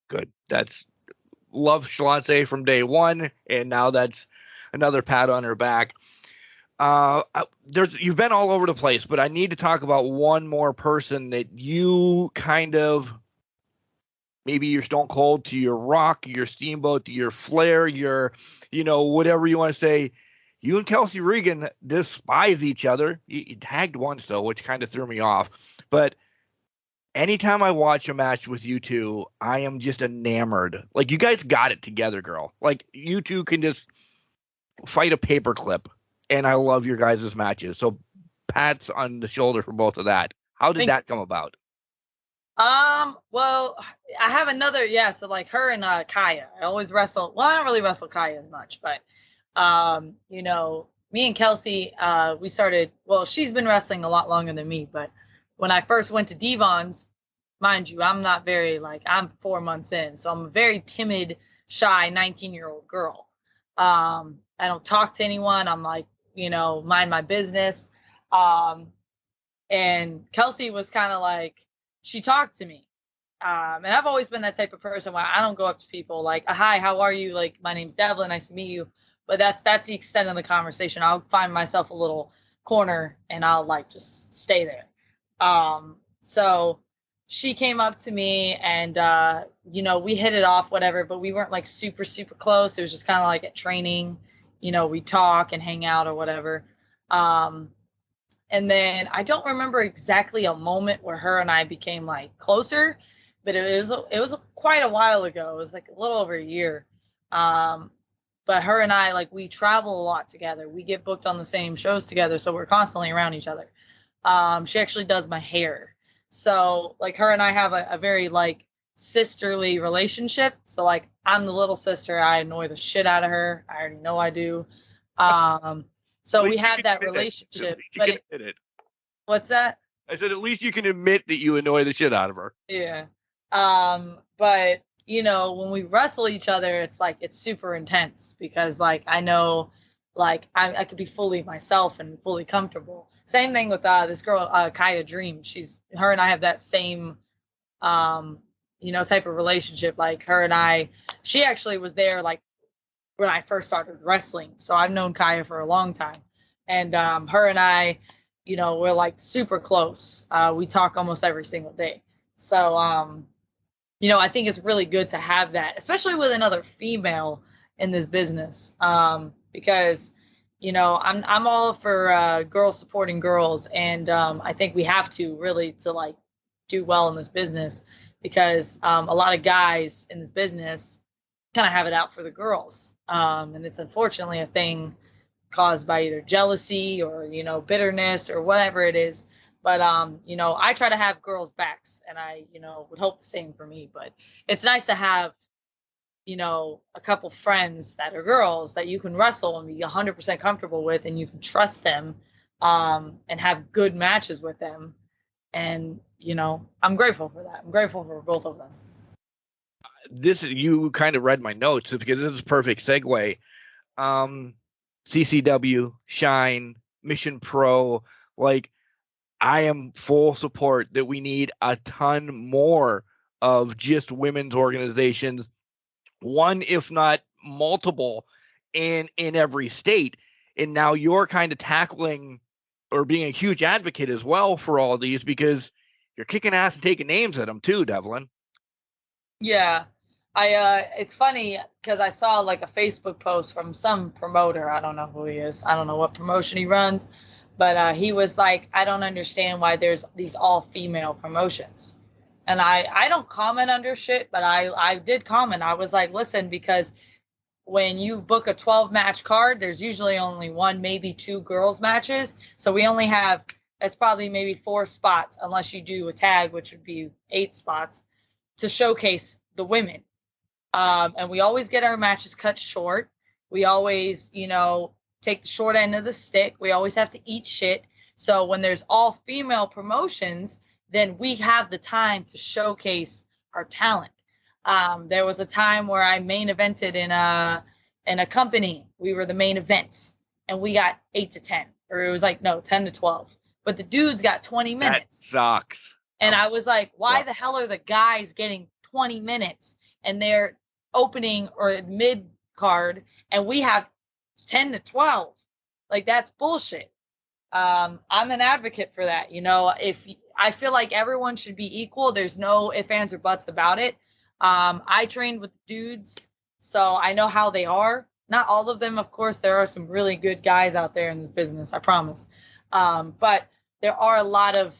Good. That's love Shalance from day one, and now that's another pat on her back. You've been all over the place, but I need to talk about one more person that you kind of, maybe you're Stone Cold to your Rock, your Steamboat to your Flair, your, whatever you want to say. you and Kelsey Regan despise each other. You tagged once, though, which kind of threw me off. But anytime I watch a match with you two, I am just enamored. Like, you guys got it together, girl. Like, you two can just fight a paperclip, and I love your guys' matches. So pats on the shoulder for both of that. How did that come about? Well, I have another, so like her and Kaya. I always wrestle. Well, I don't really wrestle Kaya as much, but you know, me and Kelsey, we started, well, she's been wrestling a lot longer than me, but when I first went to Devon's, mind you, I'm not very, like, I'm 4 months in, so I'm a very timid, shy 19-year-old girl. I don't talk to anyone. I'm like, you know, mind my business. And Kelsey was kind of like, she talked to me. And I've always been that type of person where I don't go up to people like, hi, how are you? Like, my name's Devlyn, nice to meet you. But that's the extent of the conversation. I'll find myself a little corner and I'll like just stay there. So she came up to me and, you know, we hit it off, whatever, but we weren't like super, super close. It was just kind of like at training, you know, we talk and hang out or whatever. And then I don't remember exactly a moment where her and I became like closer, but it was quite a while ago. It was like a little over a year. But her and I, like, we travel a lot together. We get booked on the same shows together, so we're constantly around each other. She actually does my hair. So, like, her and I have a very, like, sisterly relationship. So, like, I'm the little sister. I annoy the shit out of her. I already know I do. So we have that relationship. But what's that? I said, at least you can admit that you annoy the shit out of her. Yeah. But you know, when we wrestle each other, it's like, it's super intense because like, I know, like I could be fully myself and fully comfortable. Same thing with this girl, Kaya Dream. Her and I have that same, you know, type of relationship. Like her and I, she actually was there like when I first started wrestling. So I've known Kaya for a long time. And her and I, you know, we're like super close. We talk almost every single day. So, you know, I think it's really good to have that, especially with another female in this business, because, you know, I'm all for girls supporting girls, and I think we have to really to like do well in this business because a lot of guys in this business kind of have it out for the girls, and it's unfortunately a thing caused by either jealousy or, you know, bitterness or whatever it is. But, you know, I try to have girls' backs, and I, you know, would hope the same for me. But it's nice to have, you know, a couple friends that are girls that you can wrestle and be 100% comfortable with, and you can trust them and have good matches with them. And, you know, I'm grateful for that. I'm grateful for both of them. You kind of read my notes because this is a perfect segue. CCW, Shine, Mission Pro, like, I am full support that we need a ton more of just women's organizations, one if not multiple in every state. And now you're kind of tackling or being a huge advocate as well for all of these because you're kicking ass and taking names at them too, Devlyn. Yeah. It's funny because I saw like a Facebook post from some promoter. I don't know who he is. I don't know what promotion he runs. But he was like, I don't understand why there's these all-female promotions. And I don't comment under shit, but I did comment. I was like, listen, because when you book a 12-match card, there's usually only one, maybe two girls matches. So we only have, it's probably maybe 4 spots, unless you do a tag, which would be 8 spots, to showcase the women. And we always get our matches cut short. We always, you know, take the short end of the stick. We always have to eat shit. So when there's all female promotions, then we have the time to showcase our talent. There was a time where I main evented in a company. We were the main event and we got 8 to 10, or it was like, no, 10 to 12, but the dudes got 20 minutes. That sucks. And I was like, why the hell are the guys getting 20 minutes and they're opening or mid card and we have 10 to 12? Like, that's bullshit. I'm an advocate for that. You know, I feel like everyone should be equal. There's no ifs, ands, or buts about it. I trained with dudes, so I know how they are. Not all of them, of course. There are some really good guys out there in this business, I promise. But there are a lot of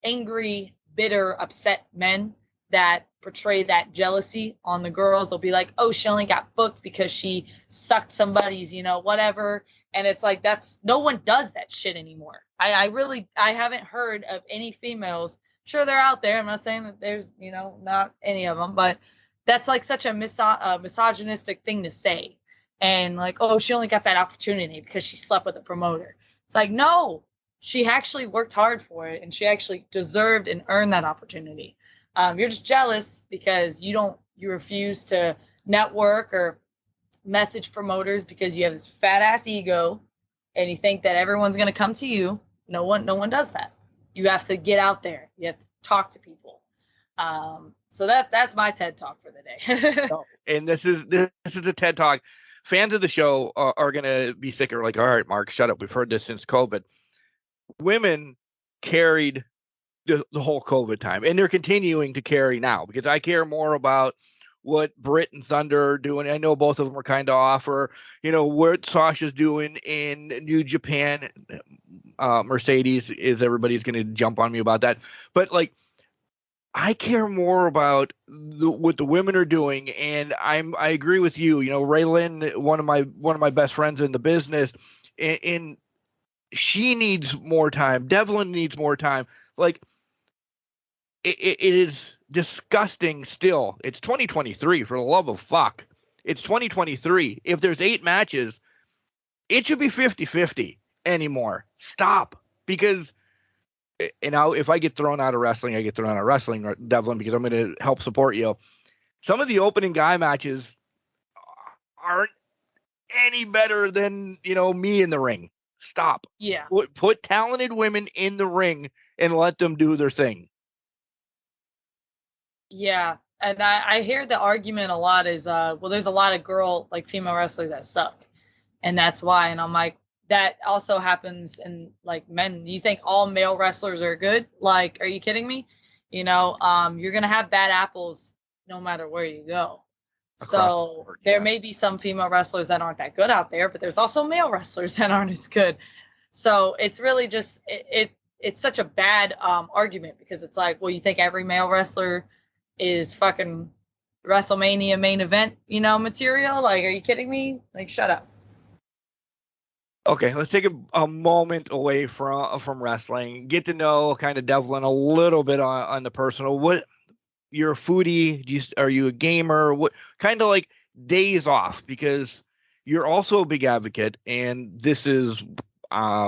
angry, bitter, upset men that portray that jealousy on the girls. They'll be like, oh, she only got booked because she sucked somebody's, whatever. And it's like, no one does that shit anymore. I haven't heard of any females. Sure, they're out there. I'm not saying that there's, not any of them, but that's like such a misogynistic thing to say. And like, oh, she only got that opportunity because she slept with a promoter. It's like, no, she actually worked hard for it, and she actually deserved and earned that opportunity. You're just jealous because you refuse to network or message promoters because you have this fat ass ego, and you think that everyone's going to come to you. No one does that. You have to get out there. You have to talk to people. So that's my TED Talk for the day. And this is a TED Talk. Fans of the show are going to be sick. Or like, all right, Mark, shut up. We've heard this since COVID. Women carried the whole COVID time, and they're continuing to carry now, because I care more about what Britt and Thunder are doing. I know both of them are kind of off, or what Sasha's doing in New Japan. Mercedes is, everybody's going to jump on me about that, but like, I care more about what the women are doing, and I agree with you. Raylan, one of my best friends in the business, and she needs more time. Devlyn needs more time. Like, it is disgusting still. It's 2023, for the love of fuck. It's 2023. If there's 8 matches, it should be 50-50 anymore. Stop. Because, if I get thrown out of wrestling, I get thrown out of wrestling, Devlyn, because I'm going to help support you. Some of the opening guy matches aren't any better than, me in the ring. Stop. Yeah. Put talented women in the ring and let them do their thing. Yeah. And I hear the argument a lot is, there's a lot of female wrestlers that suck. And that's why. And I'm like, that also happens in like men. You think all male wrestlers are good? Like, are you kidding me? You're going to have bad apples no matter where you go. So there may be some female wrestlers that aren't that good out there, but there's also male wrestlers that aren't as good. So it's really just, it's such a bad argument, because it's like, well, you think every male wrestler is fucking WrestleMania main event, material? Like, are you kidding me? Like, shut up. Okay, let's take a moment away from wrestling. Get to know kind of Devlyn a little bit on the personal. What, you're a foodie? Are you a gamer? What kind of like days off? Because you're also a big advocate, and this is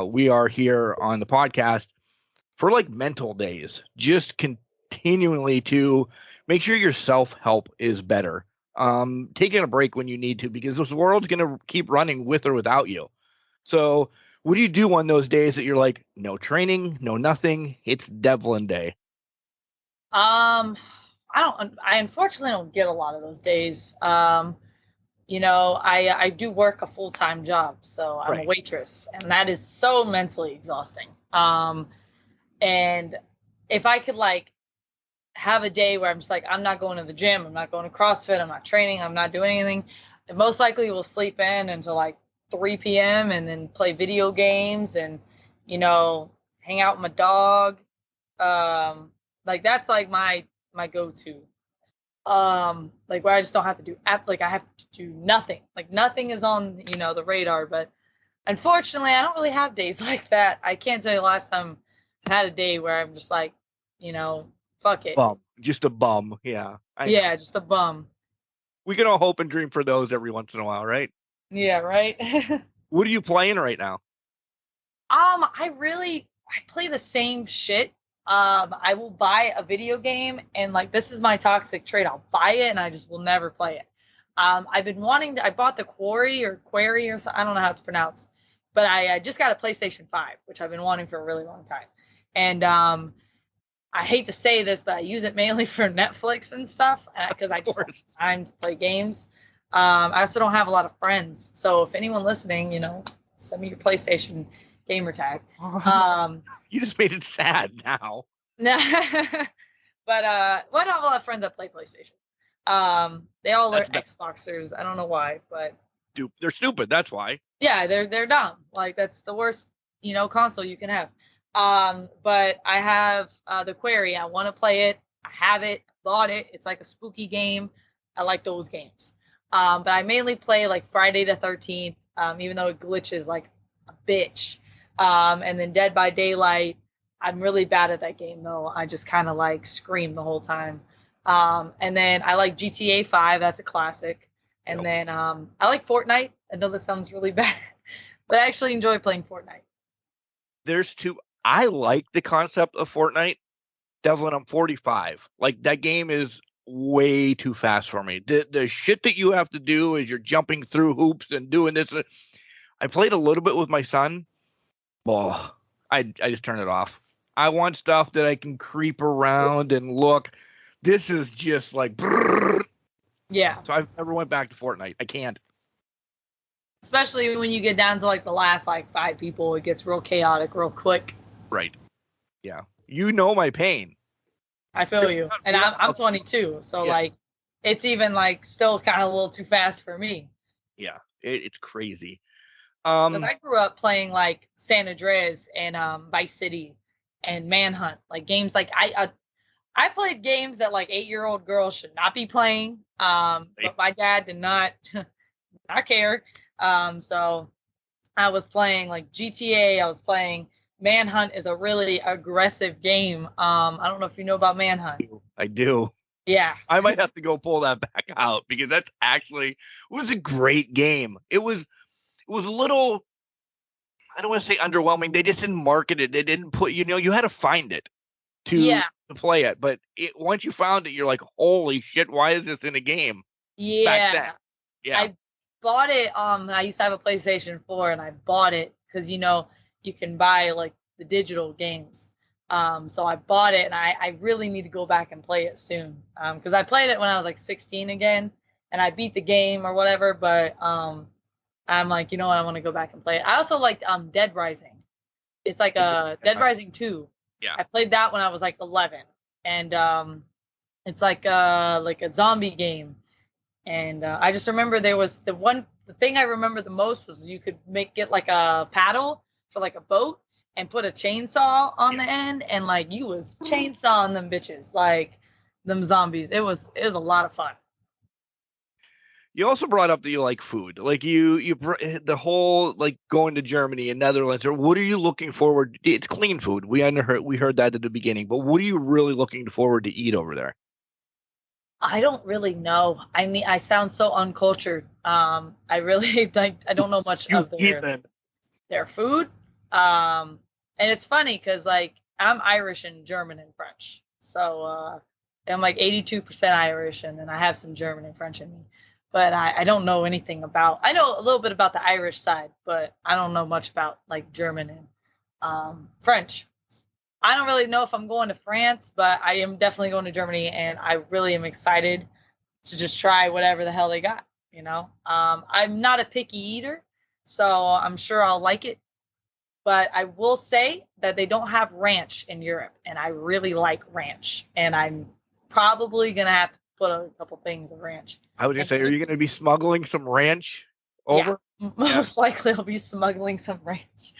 we are here on the podcast for like mental days, just continually to make sure your self-help is better. Taking a break when you need to, because this world's gonna keep running with or without you. So what do you do on those days that you're like, no training, no nothing? It's Devlyn Day. I unfortunately don't get a lot of those days. I do work a full-time job, so I'm a waitress, and that is so mentally exhausting. And if I could like have a day where I'm just like, I'm not going to the gym, I'm not going to CrossFit, I'm not training, I'm not doing anything, I most likely will sleep in until like 3 p.m. and then play video games and, hang out with my dog. Like that's like my go-to. Like where I just don't have to do I have to do nothing. Like nothing is on, the radar. But unfortunately, I don't really have days like that. I can't tell you the last time I had a day where I'm just like, fuck it. Bum. Just a bum. Yeah. Just a bum. We can all hope and dream for those every once in a while, right? Yeah, right. What are you playing right now? I play the same shit. I will buy a video game, and like this is my toxic trait. I'll buy it and I just will never play it. I've been wanting I bought the Quarry or something, I don't know how it's pronounced, but I just got a PlayStation 5, which I've been wanting for a really long time. And I hate to say this, but I use it mainly for Netflix and stuff, because I just don't have time to play games. I also don't have a lot of friends. So if anyone listening, send me your PlayStation gamer tag. You just made it sad now. But I don't have a lot of friends that play PlayStation. They all are Xboxers. I don't know why, but stupid. They're stupid. That's why. Yeah, they're dumb. Like that's the worst, console you can have. But I have the Quarry. I want to play it. I have it. Bought it. It's like a spooky game. I like those games. But I mainly play like Friday the 13th, even though it glitches like a bitch. And then Dead by Daylight. I'm really bad at that game though. I just kind of like scream the whole time. And then I like GTA 5. That's a classic. And then I like Fortnite. I know this sounds really bad, but I actually enjoy playing Fortnite. There's two. I like the concept of Fortnite. Devlyn, I'm 45. Like, that game is way too fast for me. The shit that you have to do is you're jumping through hoops and doing this. I played a little bit with my son. Oh, I just turned it off. I want stuff that I can creep around and look. This is just like, brrr. Yeah. So I've never went back to Fortnite. I can't. Especially when you get down to like the last like 5 people, it gets real chaotic real quick. Right. Yeah. You know my pain. I feel you. And I'm 22, so like it's even like still kind of a little too fast for me. Yeah. It's crazy. Because I grew up playing like San Andreas and Vice City and Manhunt, like games like I played games that like 8-year-old girls should not be playing. But my dad did not care. So I was playing like GTA. I was playing Manhunt is a really aggressive game. I don't know if you know about Manhunt. I do. Yeah. I might have to go pull that back out because that's actually, it was a great game. It was a little, I don't want to say underwhelming. They just didn't market it. They didn't put, you had to find it to play it. But once you found it, you're like, holy shit, why is this in a game? Yeah. Back then. Yeah. I bought it. I used to have a PlayStation 4 and I bought it because, you can buy like the digital games. So I bought it and I really need to go back and play it soon. Because I played it when I was like 16 again and I beat the game or whatever. But I'm like, you know what? I want to go back and play it. I also liked Dead Rising. It's like a Dead Rising 2. Yeah. I played that when I was like 11. And it's like a zombie game. And I just remember there was the thing I remember the most was you could get like a paddle for like a boat and put a chainsaw on the end and like you was chainsawing them bitches, like them zombies. It was a lot of fun. You also brought up that you like food, like you the whole like going to Germany and Netherlands. Or what are you looking forward? It's clean food. We heard that at the beginning, but what are you really looking forward to eat over there? I don't really know. I mean, I sound so uncultured. I really I don't know much of their food. And it's funny because like I'm Irish and German and French, so I'm like 82% Irish, and then I have some German and French in me. But I don't know anything about. I know a little bit about the Irish side, but I don't know much about like German and French. I don't really know if I'm going to France, but I am definitely going to Germany, and I really am excited to just try whatever the hell they got. I'm not a picky eater, so I'm sure I'll like it. But I will say that they don't have ranch in Europe, and I really like ranch, and I'm probably gonna have to put a couple things of ranch. I was gonna say, are you gonna be smuggling some ranch over? Yeah, most likely I'll be smuggling some ranch.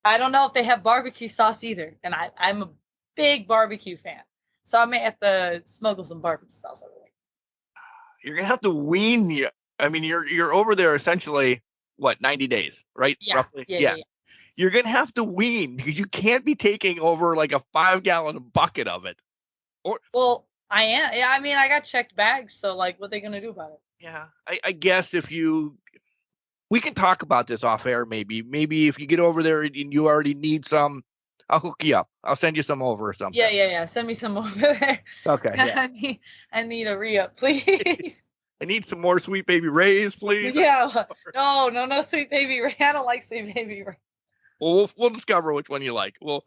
I don't know if they have barbecue sauce either, and I'm a big barbecue fan, so I may have to smuggle some barbecue sauce over there. You're gonna have to wean you. I mean, you're over there essentially 90 days, right? Yeah, roughly. Yeah. You're gonna have to wean because you can't be taking over like a 5-gallon bucket of it. Well, I am. Yeah, I mean, I got checked bags, so like, what are they gonna do about it? Yeah, I guess we can talk about this off air. Maybe if you get over there and you already need some, I'll hook you up. I'll send you some over or something. Yeah. Send me some over there. Okay. Yeah. I need a re-up, please. I need some more Sweet Baby Rays, please. Yeah. No, Sweet Baby Ray. I don't like Sweet Baby Ray. Well, we'll discover which one you like. Well,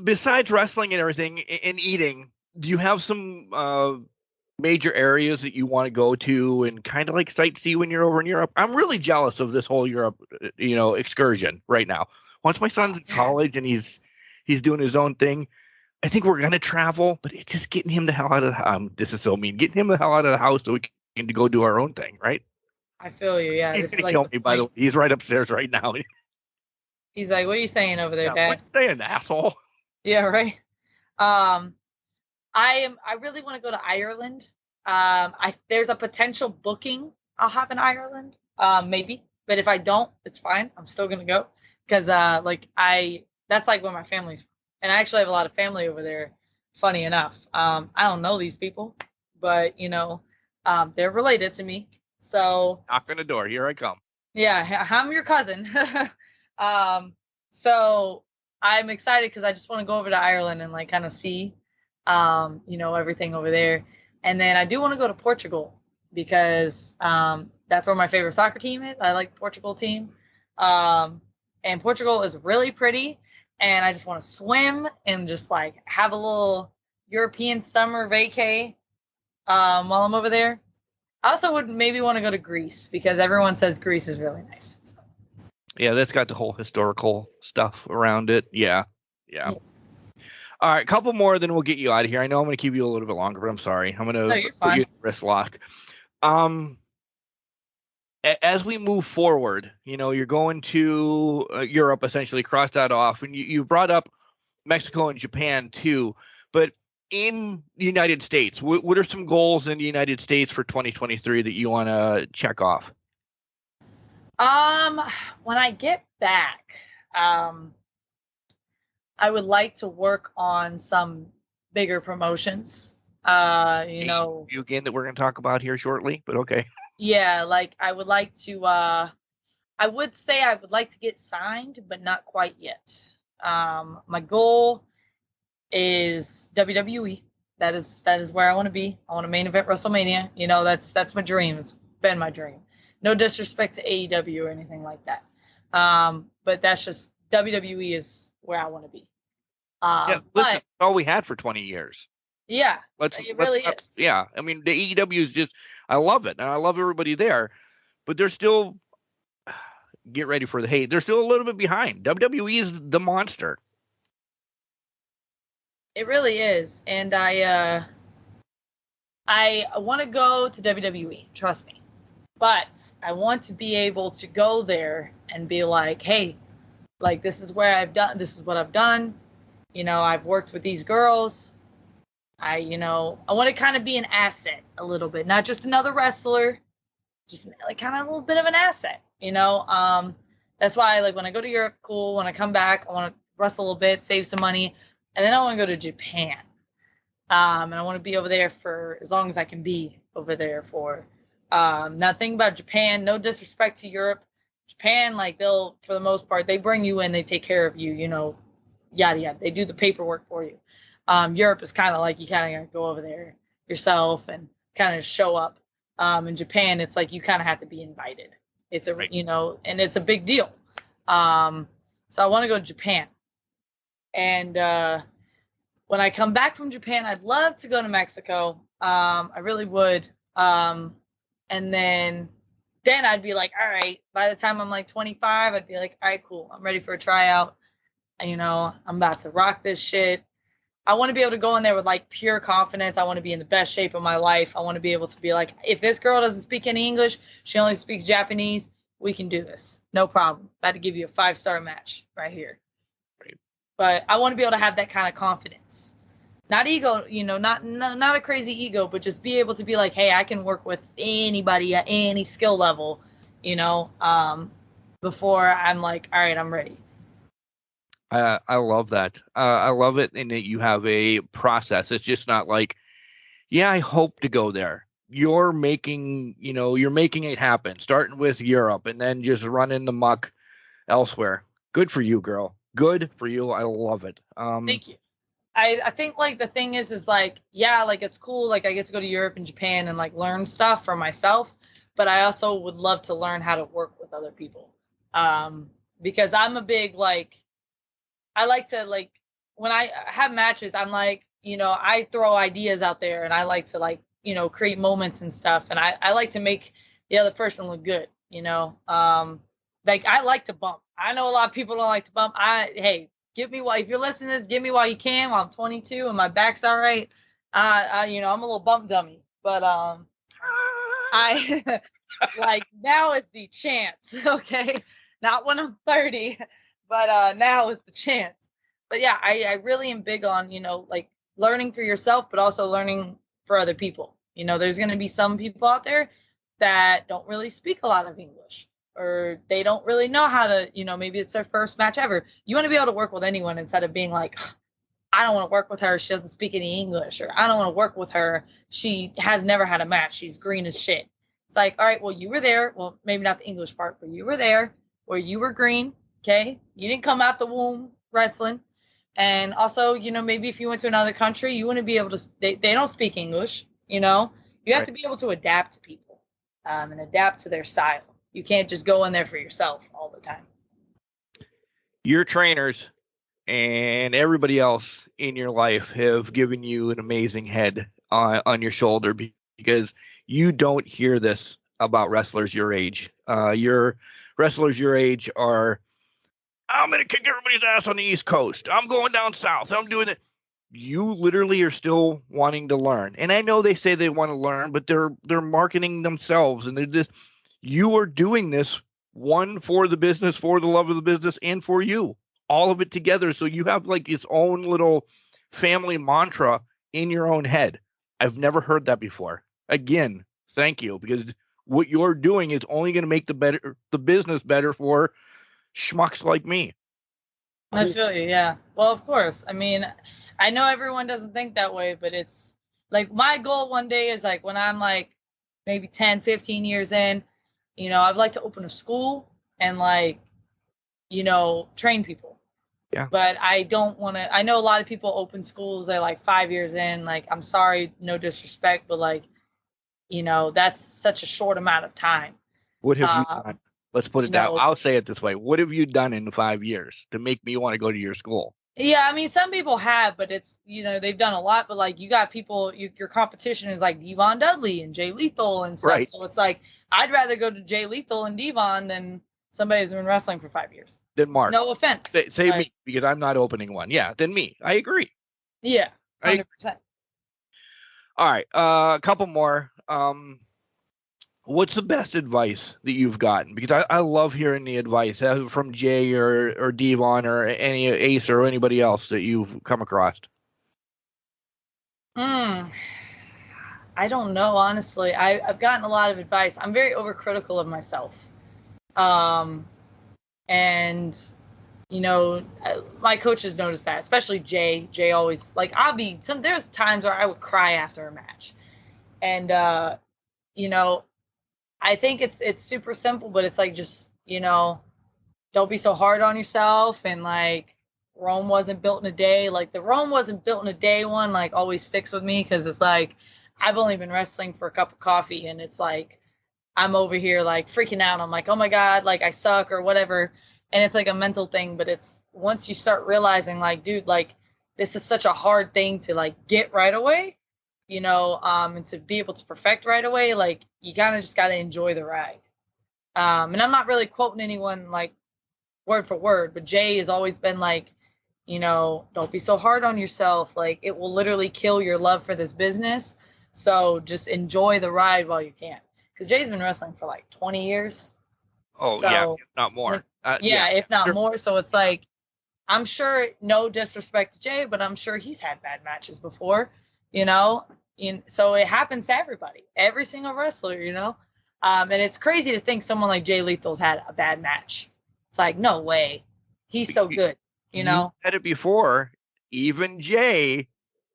besides wrestling and everything and eating, do you have some major areas that you want to go to and kind of like sightsee when you're over in Europe? I'm really jealous of this whole Europe, excursion right now. Once my son's in college and he's doing his own thing, I think we're gonna travel, but it's just getting him the hell out of the house. This is so mean. Getting him the hell out of the house so we and to go do our own thing, right? I feel you. Yeah, He's this is gonna like kill the me, by the way. point. He's right upstairs right now. He's like, "What are you saying over there, Yeah, Dad?" what you saying, asshole? Yeah, right. Um, I really want to go to Ireland. There's a potential booking I'll have in Ireland. Maybe, but if I don't, it's fine. I'm still gonna go because that's like where my family's from, and I actually have a lot of family over there. Funny enough, I don't know these people, but they're related to me. So Knock on the door. Here I come. yeah, I'm your cousin. um, so I'm excited because I just want to go over to Ireland and like kind of see, everything over there. And then I do want to go to Portugal because that's where my favorite soccer team is. I like the Portugal team. And Portugal is really pretty. And I just want to swim and just like have a little European summer vacay while I'm over there. I also would maybe want to go to Greece because everyone says Greece is really nice. So. Yeah, that's got the whole historical stuff around it. Yeah. Yeah. All right, a couple more, then we'll get you out of here. I know I'm going to keep you a little bit longer, but I'm sorry. I'm going No, to you're put fine. you in wrist lock. As we move forward, you're going to Europe, essentially, cross that off. And you brought up Mexico and Japan, too. But in the United States, what are some goals in the United States for 2023 that you want to check off? When I get back, I would like to work on some bigger promotions. You again that we're going to talk about here shortly, but okay. Yeah, like I would like to. I would say I would like to get signed, but not quite yet. My goal is WWE. That is where I want to be. I want to main event WrestleMania. That's my dream. It's been my dream. No disrespect to AEW or anything like that. But that's just WWE is where I want to be. Listen, but all we had for 20 years. Yeah, it really is. Yeah, I mean, the AEW is just, I love it, and I love everybody there, but they're still, get ready for the hate, they're still a little bit behind. WWE is the monster. It really is, and I want to go to WWE, trust me, but I want to be able to go there and be like, hey, like this is what I've done, I've worked with these girls. I want to kind of be an asset a little bit, not just another wrestler, just like kind of a little bit of an asset, That's why like when I go to Europe, cool. When I come back, I want to wrestle a little bit, save some money, and then I want to go to Japan. And I want to be over there for as long as I can be over there for. Now think about Japan, no disrespect to Europe. Japan, like they'll, for the most part, they bring you in, they take care of you, yada yada. They do the paperwork for you. Europe is kind of like you kind of got to go over there yourself and kind of show up. In Japan, it's like you kind of have to be invited. It's Right. And it's a big deal. So I want to go to Japan. And when I come back from Japan, I'd love to go to Mexico. I really would. And then I'd be like, all right, by the time I'm like 25, I'd be like, all right, cool. I'm ready for a tryout. I'm about to rock this shit. I want to be able to go in there with like pure confidence. I want to be in the best shape of my life. I want to be able to be like, if this girl doesn't speak any English, she only speaks Japanese, we can do this. No problem. About to give you a 5-star match right here. Right. But I want to be able to have that kind of confidence. Not ego, not a crazy ego, but just be able to be like, hey, I can work with anybody at any skill level, before I'm like, all right, I'm ready. I love that. I love it in that you have a process. It's just not like, yeah, I hope to go there. You're making it happen, starting with Europe and then just running the muck elsewhere. Good for you, girl. Good for you. I love it. Thank you. I think like the thing is like, yeah, like it's cool. Like I get to go to Europe and Japan and like learn stuff for myself, but I also would love to learn how to work with other people. Because I'm a big, like, I like to like, when I have matches, I'm like, I throw ideas out there and I like to like, create moments and stuff. And I like to make the other person look good, like I like to bump. I know a lot of people don't like to bump. Hey, if you're listening to this, give me while you can while I'm 22 and my back's all right. I'm a little bump dummy, but I like now is the chance, okay? Not when I'm 30, but now is the chance. But yeah, I really am big on, like learning for yourself, but also learning for other people. There's going to be some people out there that don't really speak a lot of English, or they don't really know how to, maybe it's their first match ever. You want to be able to work with anyone instead of being like, I don't want to work with her. She doesn't speak any English, or I don't want to work with her. She has never had a match. She's green as shit. It's like, all right, well, you were there. Well, maybe not the English part, but you were there where you were green. Okay. You didn't come out the womb wrestling. And also, maybe if you went to another country, you want to be able to, they don't speak English, you have Right. to be able to adapt to people and adapt to their style. You can't just go in there for yourself all the time. Your trainers and everybody else in your life have given you an amazing head on your shoulder, because you don't hear this about wrestlers your age. Your wrestlers your age are, I'm going to kick everybody's ass on the East Coast. I'm going down south. I'm doing it. You literally are still wanting to learn. And I know they say they want to learn, but they're marketing themselves, and they're just, you are doing this, one, for the business, for the love of the business, and for you. All of it together. So you have like its own little family mantra in your own head. I've never heard that before. Again, thank you, because what you're doing is only going to make the business better for schmucks like me. I feel you, yeah. Well, of course. I mean, I know everyone doesn't think that way, but it's like my goal one day is like when I'm like maybe 10, 15 years in, I'd like to open a school and like, train people. Yeah. But I don't want to, I know a lot of people open schools, they're like 5 years in, like, I'm sorry, no disrespect, but like, that's such a short amount of time. What have you done? Let's put it that way. I'll say it this way. What have you done in 5 years to make me want to go to your school? Yeah, I mean, some people have, but it's, they've done a lot, but like you got people, your competition is like Devon Dudley and Jay Lethal and stuff. Right. So it's like, I'd rather go to Jay Lethal and Devon than somebody who's been wrestling for 5 years. Then Mark. No offense. Say me, because I'm not opening one. Yeah, then me. I agree. Yeah, 100%. All right, a couple more. What's the best advice that you've gotten? Because I love hearing the advice from Jay or Devon or any Ace or anybody else that you've come across. I don't know, honestly. I've gotten a lot of advice. I'm very overcritical of myself. And, my coaches noticed that, especially Jay. Jay always, like, there's times where I would cry after a match. And, I think it's super simple, but it's like, just, don't be so hard on yourself. And like, Rome wasn't built in a day. Like the Rome wasn't built in a day one, like always sticks with me. Cause it's like, I've only been wrestling for a cup of coffee, and it's like, I'm over here like freaking out. I'm like, oh my God, like I suck or whatever. And it's like a mental thing, but it's once you start realizing like, dude, like this is such a hard thing to like get right away, and to be able to perfect right away, like you kind of just got to enjoy the ride. And I'm not really quoting anyone like word for word, but Jay has always been like, don't be so hard on yourself. Like it will literally kill your love for this business. So just enjoy the ride while you can. Because Jay's been wrestling for like 20 years. Oh, so, yeah, if not more. If not more. So it's like, I'm sure, no disrespect to Jay, but I'm sure he's had bad matches before, so it happens to everybody, every single wrestler, and it's crazy to think someone like Jay Lethal's had a bad match. It's like, no way. He's so good, you said it before, even Jay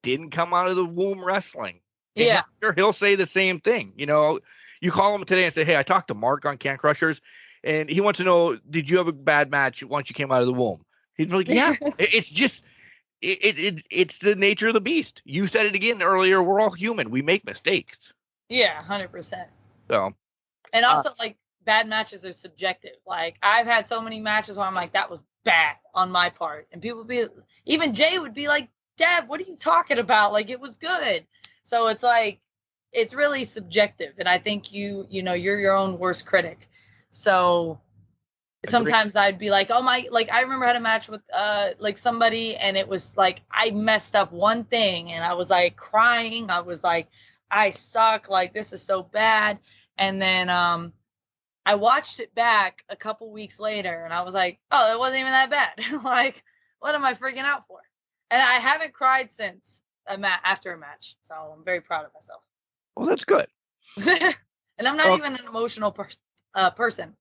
didn't come out of the womb wrestling. And yeah. Sure, he'll say the same thing. You call him today and say, hey, I talked to Mark on Can Crushers, and he wants to know, did you have a bad match once you came out of the womb? He'd be like, yeah. It's just, it's the nature of the beast. You said it again earlier. We're all human. We make mistakes. Yeah, 100%. So. And also, like, bad matches are subjective. Like, I've had so many matches where I'm like, that was bad on my part. And people even Jay would be like, Dad, what are you talking about? Like, it was good. So it's like, it's really subjective. And I think you're your own worst critic. So sometimes I'd be like, oh my, like I remember I had a match with like somebody, and it was like I messed up one thing and I was like crying. I was like, I suck, like this is so bad. And then I watched it back a couple weeks later, and I was like, oh, it wasn't even that bad. Like, what am I freaking out for? And I haven't cried since after a match, so I'm very proud of myself. Well, that's good. And I'm not even an emotional person,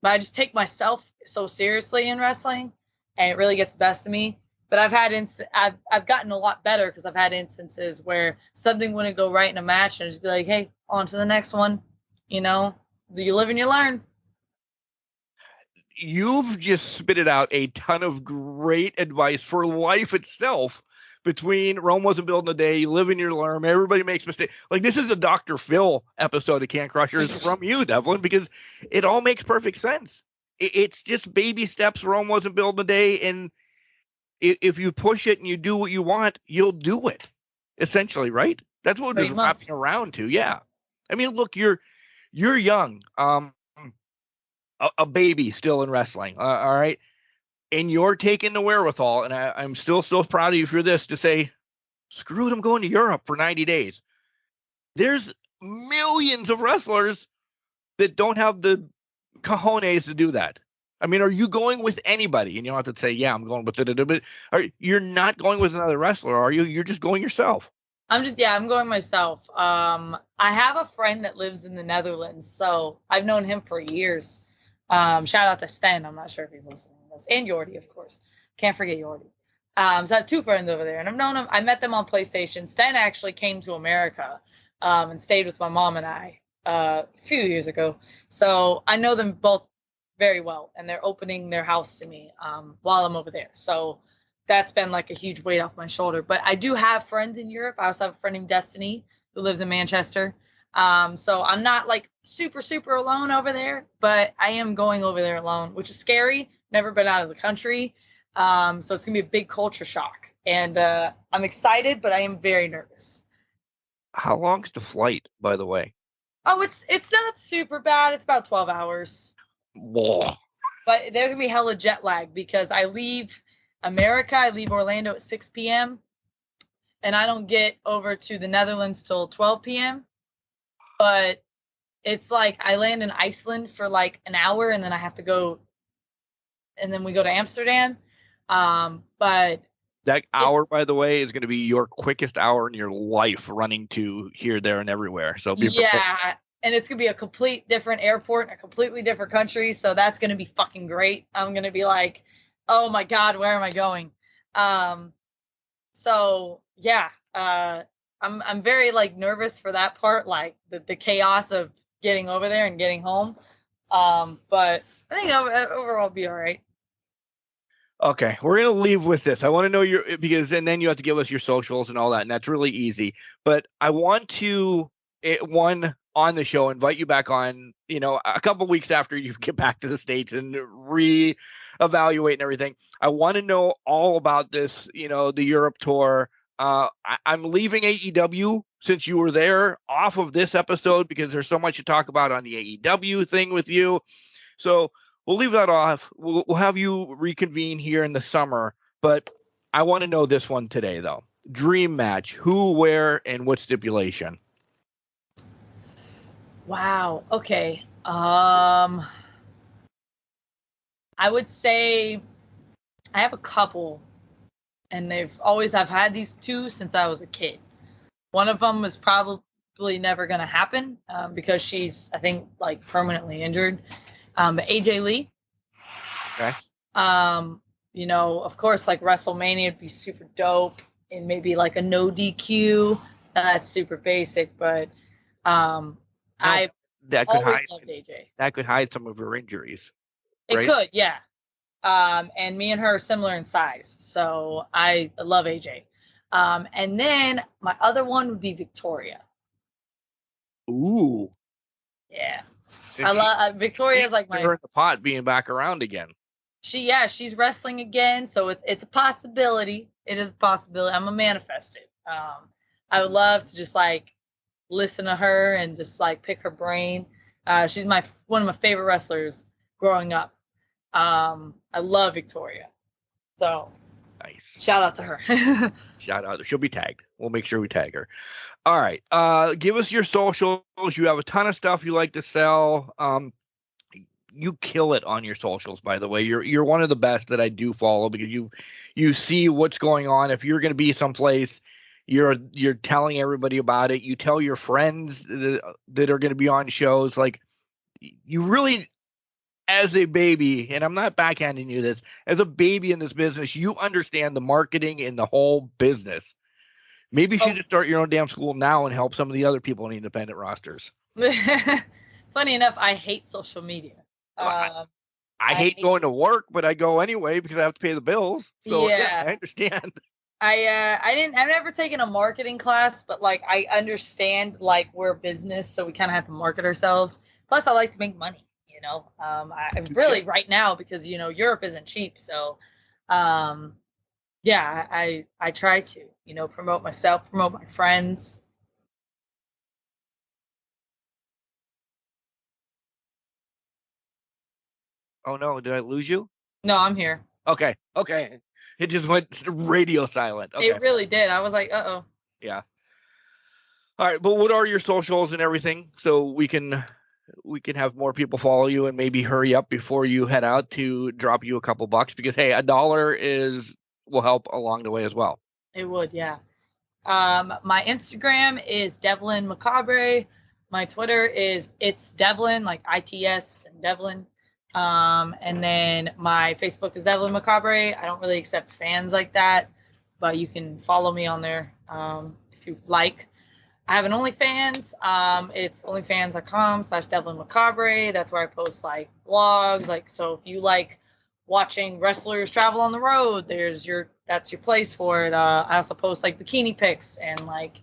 but I just take myself so seriously in wrestling, and it really gets the best of me. But I've gotten a lot better because I've had instances where something wouldn't go right in a match, and I'd just be like, hey, on to the next one. You know, you live and you learn. You've just spitted out a ton of great advice for life itself. Between Rome wasn't built in a day, you live and you learn, everybody makes mistakes. Like, this is a Dr. Phil episode of Can Crushers from you, Devlyn, because it all makes perfect sense. It's just baby steps. Rome wasn't built in a day, and if you push it and you do what you want, you'll do it. Essentially, right? That's what we're wrapping around to. Yeah. I mean, look, you're young, a baby still in wrestling. All right. And you're taking the wherewithal, and I'm still so proud of you for this, to say, screw it, I'm going to Europe for 90 days. There's millions of wrestlers that don't have the cojones to do that. I mean, are you going with anybody? And you don't have to say, yeah, I'm going with it, but you're not going with another wrestler, are you? You're just going yourself. I'm going myself. I have a friend that lives in the Netherlands, so I've known him for years. Shout out to Sten. I'm not sure if he's listening to this. And Yordi, of course. Can't forget Yordi. So I have two friends over there, and I've known them. I met them on PlayStation. Sten actually came to America and stayed with my mom and I a few years ago. So I know them both very well, and they're opening their house to me while I'm over there. So that's been like a huge weight off my shoulder. But I do have friends in Europe. I also have a friend named Destiny who lives in Manchester. So I'm not like super, super alone over there, but I am going over there alone, which is scary. Never been out of the country. So it's going to be a big culture shock. And I'm excited, but I am very nervous. How long's the flight, by the way? Oh, it's not super bad. It's about 12 hours. Whoa. But there's going to be hella jet lag because I leave America. I leave Orlando at 6 p.m. and I don't get over to the Netherlands till 12 p.m. But it's like I land in Iceland for like an hour, and then I have to go, and then we go to Amsterdam. But that hour, by the way, is going to be your quickest hour in your life running to here, there, and everywhere. So be prepared. And it's going to be a complete different airport in a completely different country. So that's going to be fucking great. I'm going to be like, oh my God, where am I going? So yeah, I'm very like nervous for that part, like the chaos of getting over there and getting home. But I think overall I'll be all right. Okay, we're going to leave with this. I want to know and then you have to give us your socials and all that, and that's really easy. But I want to, on the show, invite you back on, a couple weeks after you get back to the States and reevaluate and everything. I want to know all about this, the Europe tour. I'm leaving AEW, since you were there, off of this episode because there's so much to talk about on the AEW thing with you. So we'll leave that off. We'll have you reconvene here in the summer. But I want to know this one today, though. Dream match. Who, where, and what stipulation? Wow. Okay. I would say I have a couple, and I've had these two since I was a kid. One of them is probably never going to happen because she's, I think, like permanently injured. But AJ Lee. Okay. Of course, like WrestleMania would be super dope, and maybe like a no DQ. That's super basic, but I always loved AJ. That could hide some of her injuries. It right? could, yeah. And me and her are similar in size, so I love AJ. And then my other one would be Victoria. Ooh. Yeah. I love Victoria's like my. Her in the pot being back around again. She's wrestling again, so it's a possibility. It is a possibility. I'm a manifest it. I would love to just like listen to her and just like pick her brain. She's one of my favorite wrestlers growing up. I love Victoria. So nice. Shout out to her. Shout out. She'll be tagged. We'll make sure we tag her. All right. Give us your socials. You have a ton of stuff you like to sell. You kill it on your socials, by the way. You're one of the best that I do follow, because you see what's going on. If you're going to be someplace, you're telling everybody about it. You tell your friends that are going to be on shows. Like, you really, as a baby, and I'm not backhanding you this, as a baby in this business, you understand the marketing and the whole business. Maybe you should just start your own damn school now and help some of the other people in the independent rosters. Funny enough, I hate social media. I hate going to work, but I go anyway because I have to pay the bills. So yeah, I understand. I've never taken a marketing class, but like I understand, like, we're a business, so we kind of have to market ourselves. Plus, I like to make money. I really right now, because Europe isn't cheap, so yeah, I try to promote myself, promote my friends. Oh no, did I lose you? No, I'm here. Okay. It just went radio silent. Okay. It really did. I was like, uh-oh. Yeah. All right, but what are your socials and everything, so we can have more people follow you and maybe hurry up before you head out to drop you a couple bucks, because hey, $1 will help along the way as well. It would, yeah. My Instagram is Devlyn Macabre. My Twitter is it's Devlyn, like ITS and Devlyn. And then my Facebook is Devlyn Macabre. I don't really accept fans like that, but you can follow me on there if you like. I have an OnlyFans. It's onlyfans.com/Devlyn Macabre. That's where I post like vlogs. Like, so if you like watching wrestlers travel on the road, that's your place for it. I also post like bikini pics and like,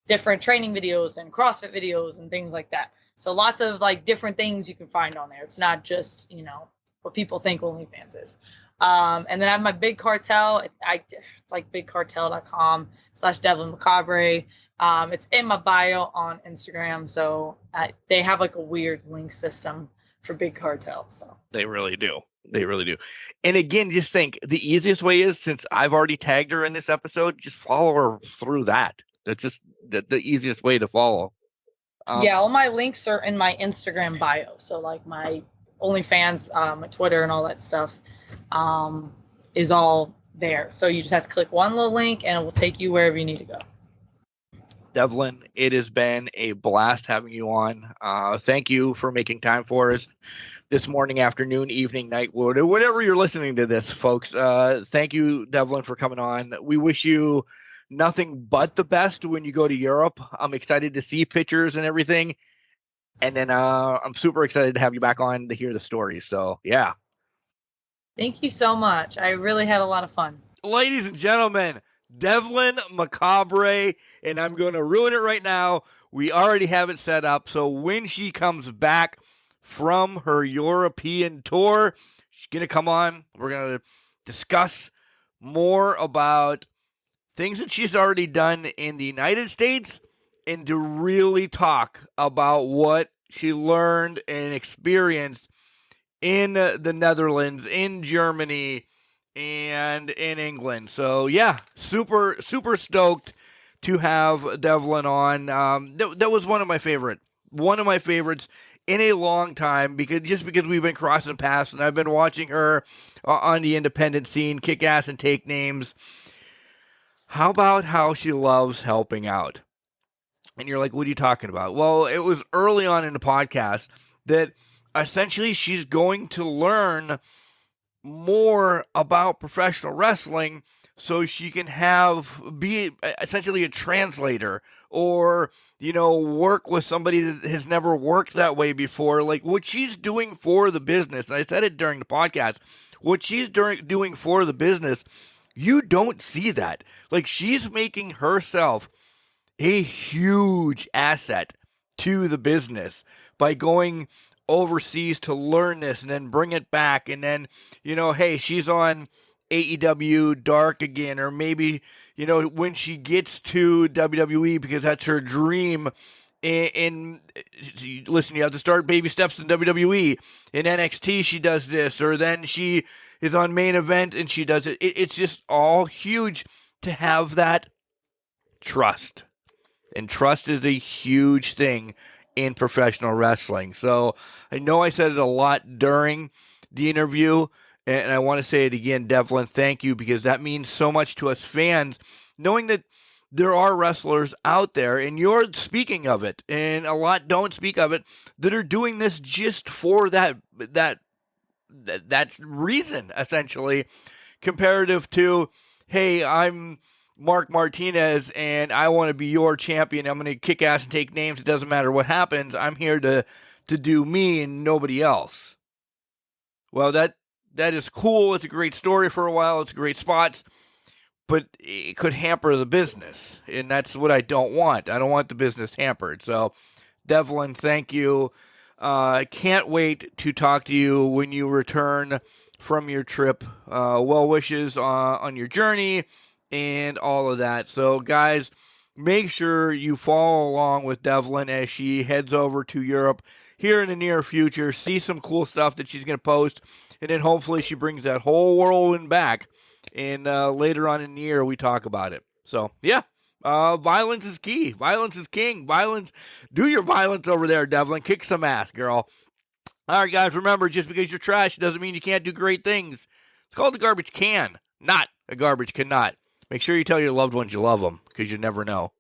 different training videos and CrossFit videos and things like that. So lots of like different things you can find on there. It's not just, what people think OnlyFans is. And then I have my Big Cartel. It's like bigcartel.com/Devlyn Macabre. It's in my bio on Instagram. So they have like a weird link system for Big Cartel. So they really do. And again, just think, the easiest way is, since I've already tagged her in this episode, just follow her through that. That's just the easiest way to follow. Yeah, all my links are in my Instagram bio. So like my OnlyFans, my Twitter, and all that stuff is all there. So you just have to click one little link and it will take you wherever you need to go. Devlyn, it has been a blast having you on. Thank you for making time for us this morning, afternoon, evening, night, whatever you're listening to this, folks. Thank you, Devlyn, for coming on. We wish you nothing but the best when you go to Europe. I'm excited to see pictures and everything. And then I'm super excited to have you back on to hear the stories. So, yeah. Thank you so much. I really had a lot of fun. Ladies and gentlemen, Devlyn Macabre, and I'm going to ruin it right now. We already have it set up. So when she comes back from her European tour, she's going to come on. We're going to discuss more about things that she's already done in the United States, and to really talk about what she learned and experienced in the Netherlands, in Germany, and in England. So yeah, super stoked to have Devlyn on. That was one of my favorites in a long time, because we've been crossing paths, and I've been watching her on the independent scene, kick ass and take names. How about how she loves helping out? And you're like, what are you talking about? Well, it was early on in the podcast that essentially she's going to learn more about professional wrestling, so she can be essentially a translator, or work with somebody that has never worked that way before. Like what she's doing for the business, and I said it during the podcast, what she's doing for the business, you don't see that. Like, she's making herself a huge asset to the business by going overseas to learn this and then bring it back. And then, hey, she's on AEW Dark again, or maybe, when she gets to WWE, because that's her dream. Listen, you have to start baby steps in WWE. In NXT, she does this, or then she is on Main Event and she does it. It's just all huge to have that trust And trust is a huge thing in professional wrestling. So I know I said it a lot during the interview, and I want to say it again, Devlyn, thank you, because that means so much to us fans, knowing that there are wrestlers out there, and you're speaking of it, and a lot don't speak of it, that are doing this just for that reason, essentially, comparative to, hey, I'm Mark Martinez, and I want to be your champion. I'm going to kick ass and take names. It doesn't matter what happens. I'm here to do me and nobody else. Well, that is cool. It's a great story for a while. It's great spots, but it could hamper the business, and that's what I don't want. I don't want the business hampered. So, Devlyn, thank you. I can't wait to talk to you when you return from your trip. Well wishes on your journey and all of that. So, guys, make sure you follow along with Devlyn as she heads over to Europe here in the near future. See some cool stuff that she's going to post, and then hopefully she brings that whole whirlwind back, and later on in the year we talk about it. So, yeah. Violence is key. Violence is king. Do your violence over there, Devlyn. Kick some ass, girl. All right, guys, remember, just because you're trash doesn't mean you can't do great things. It's called a garbage can, not a garbage cannot. Make sure you tell your loved ones you love them, because you never know.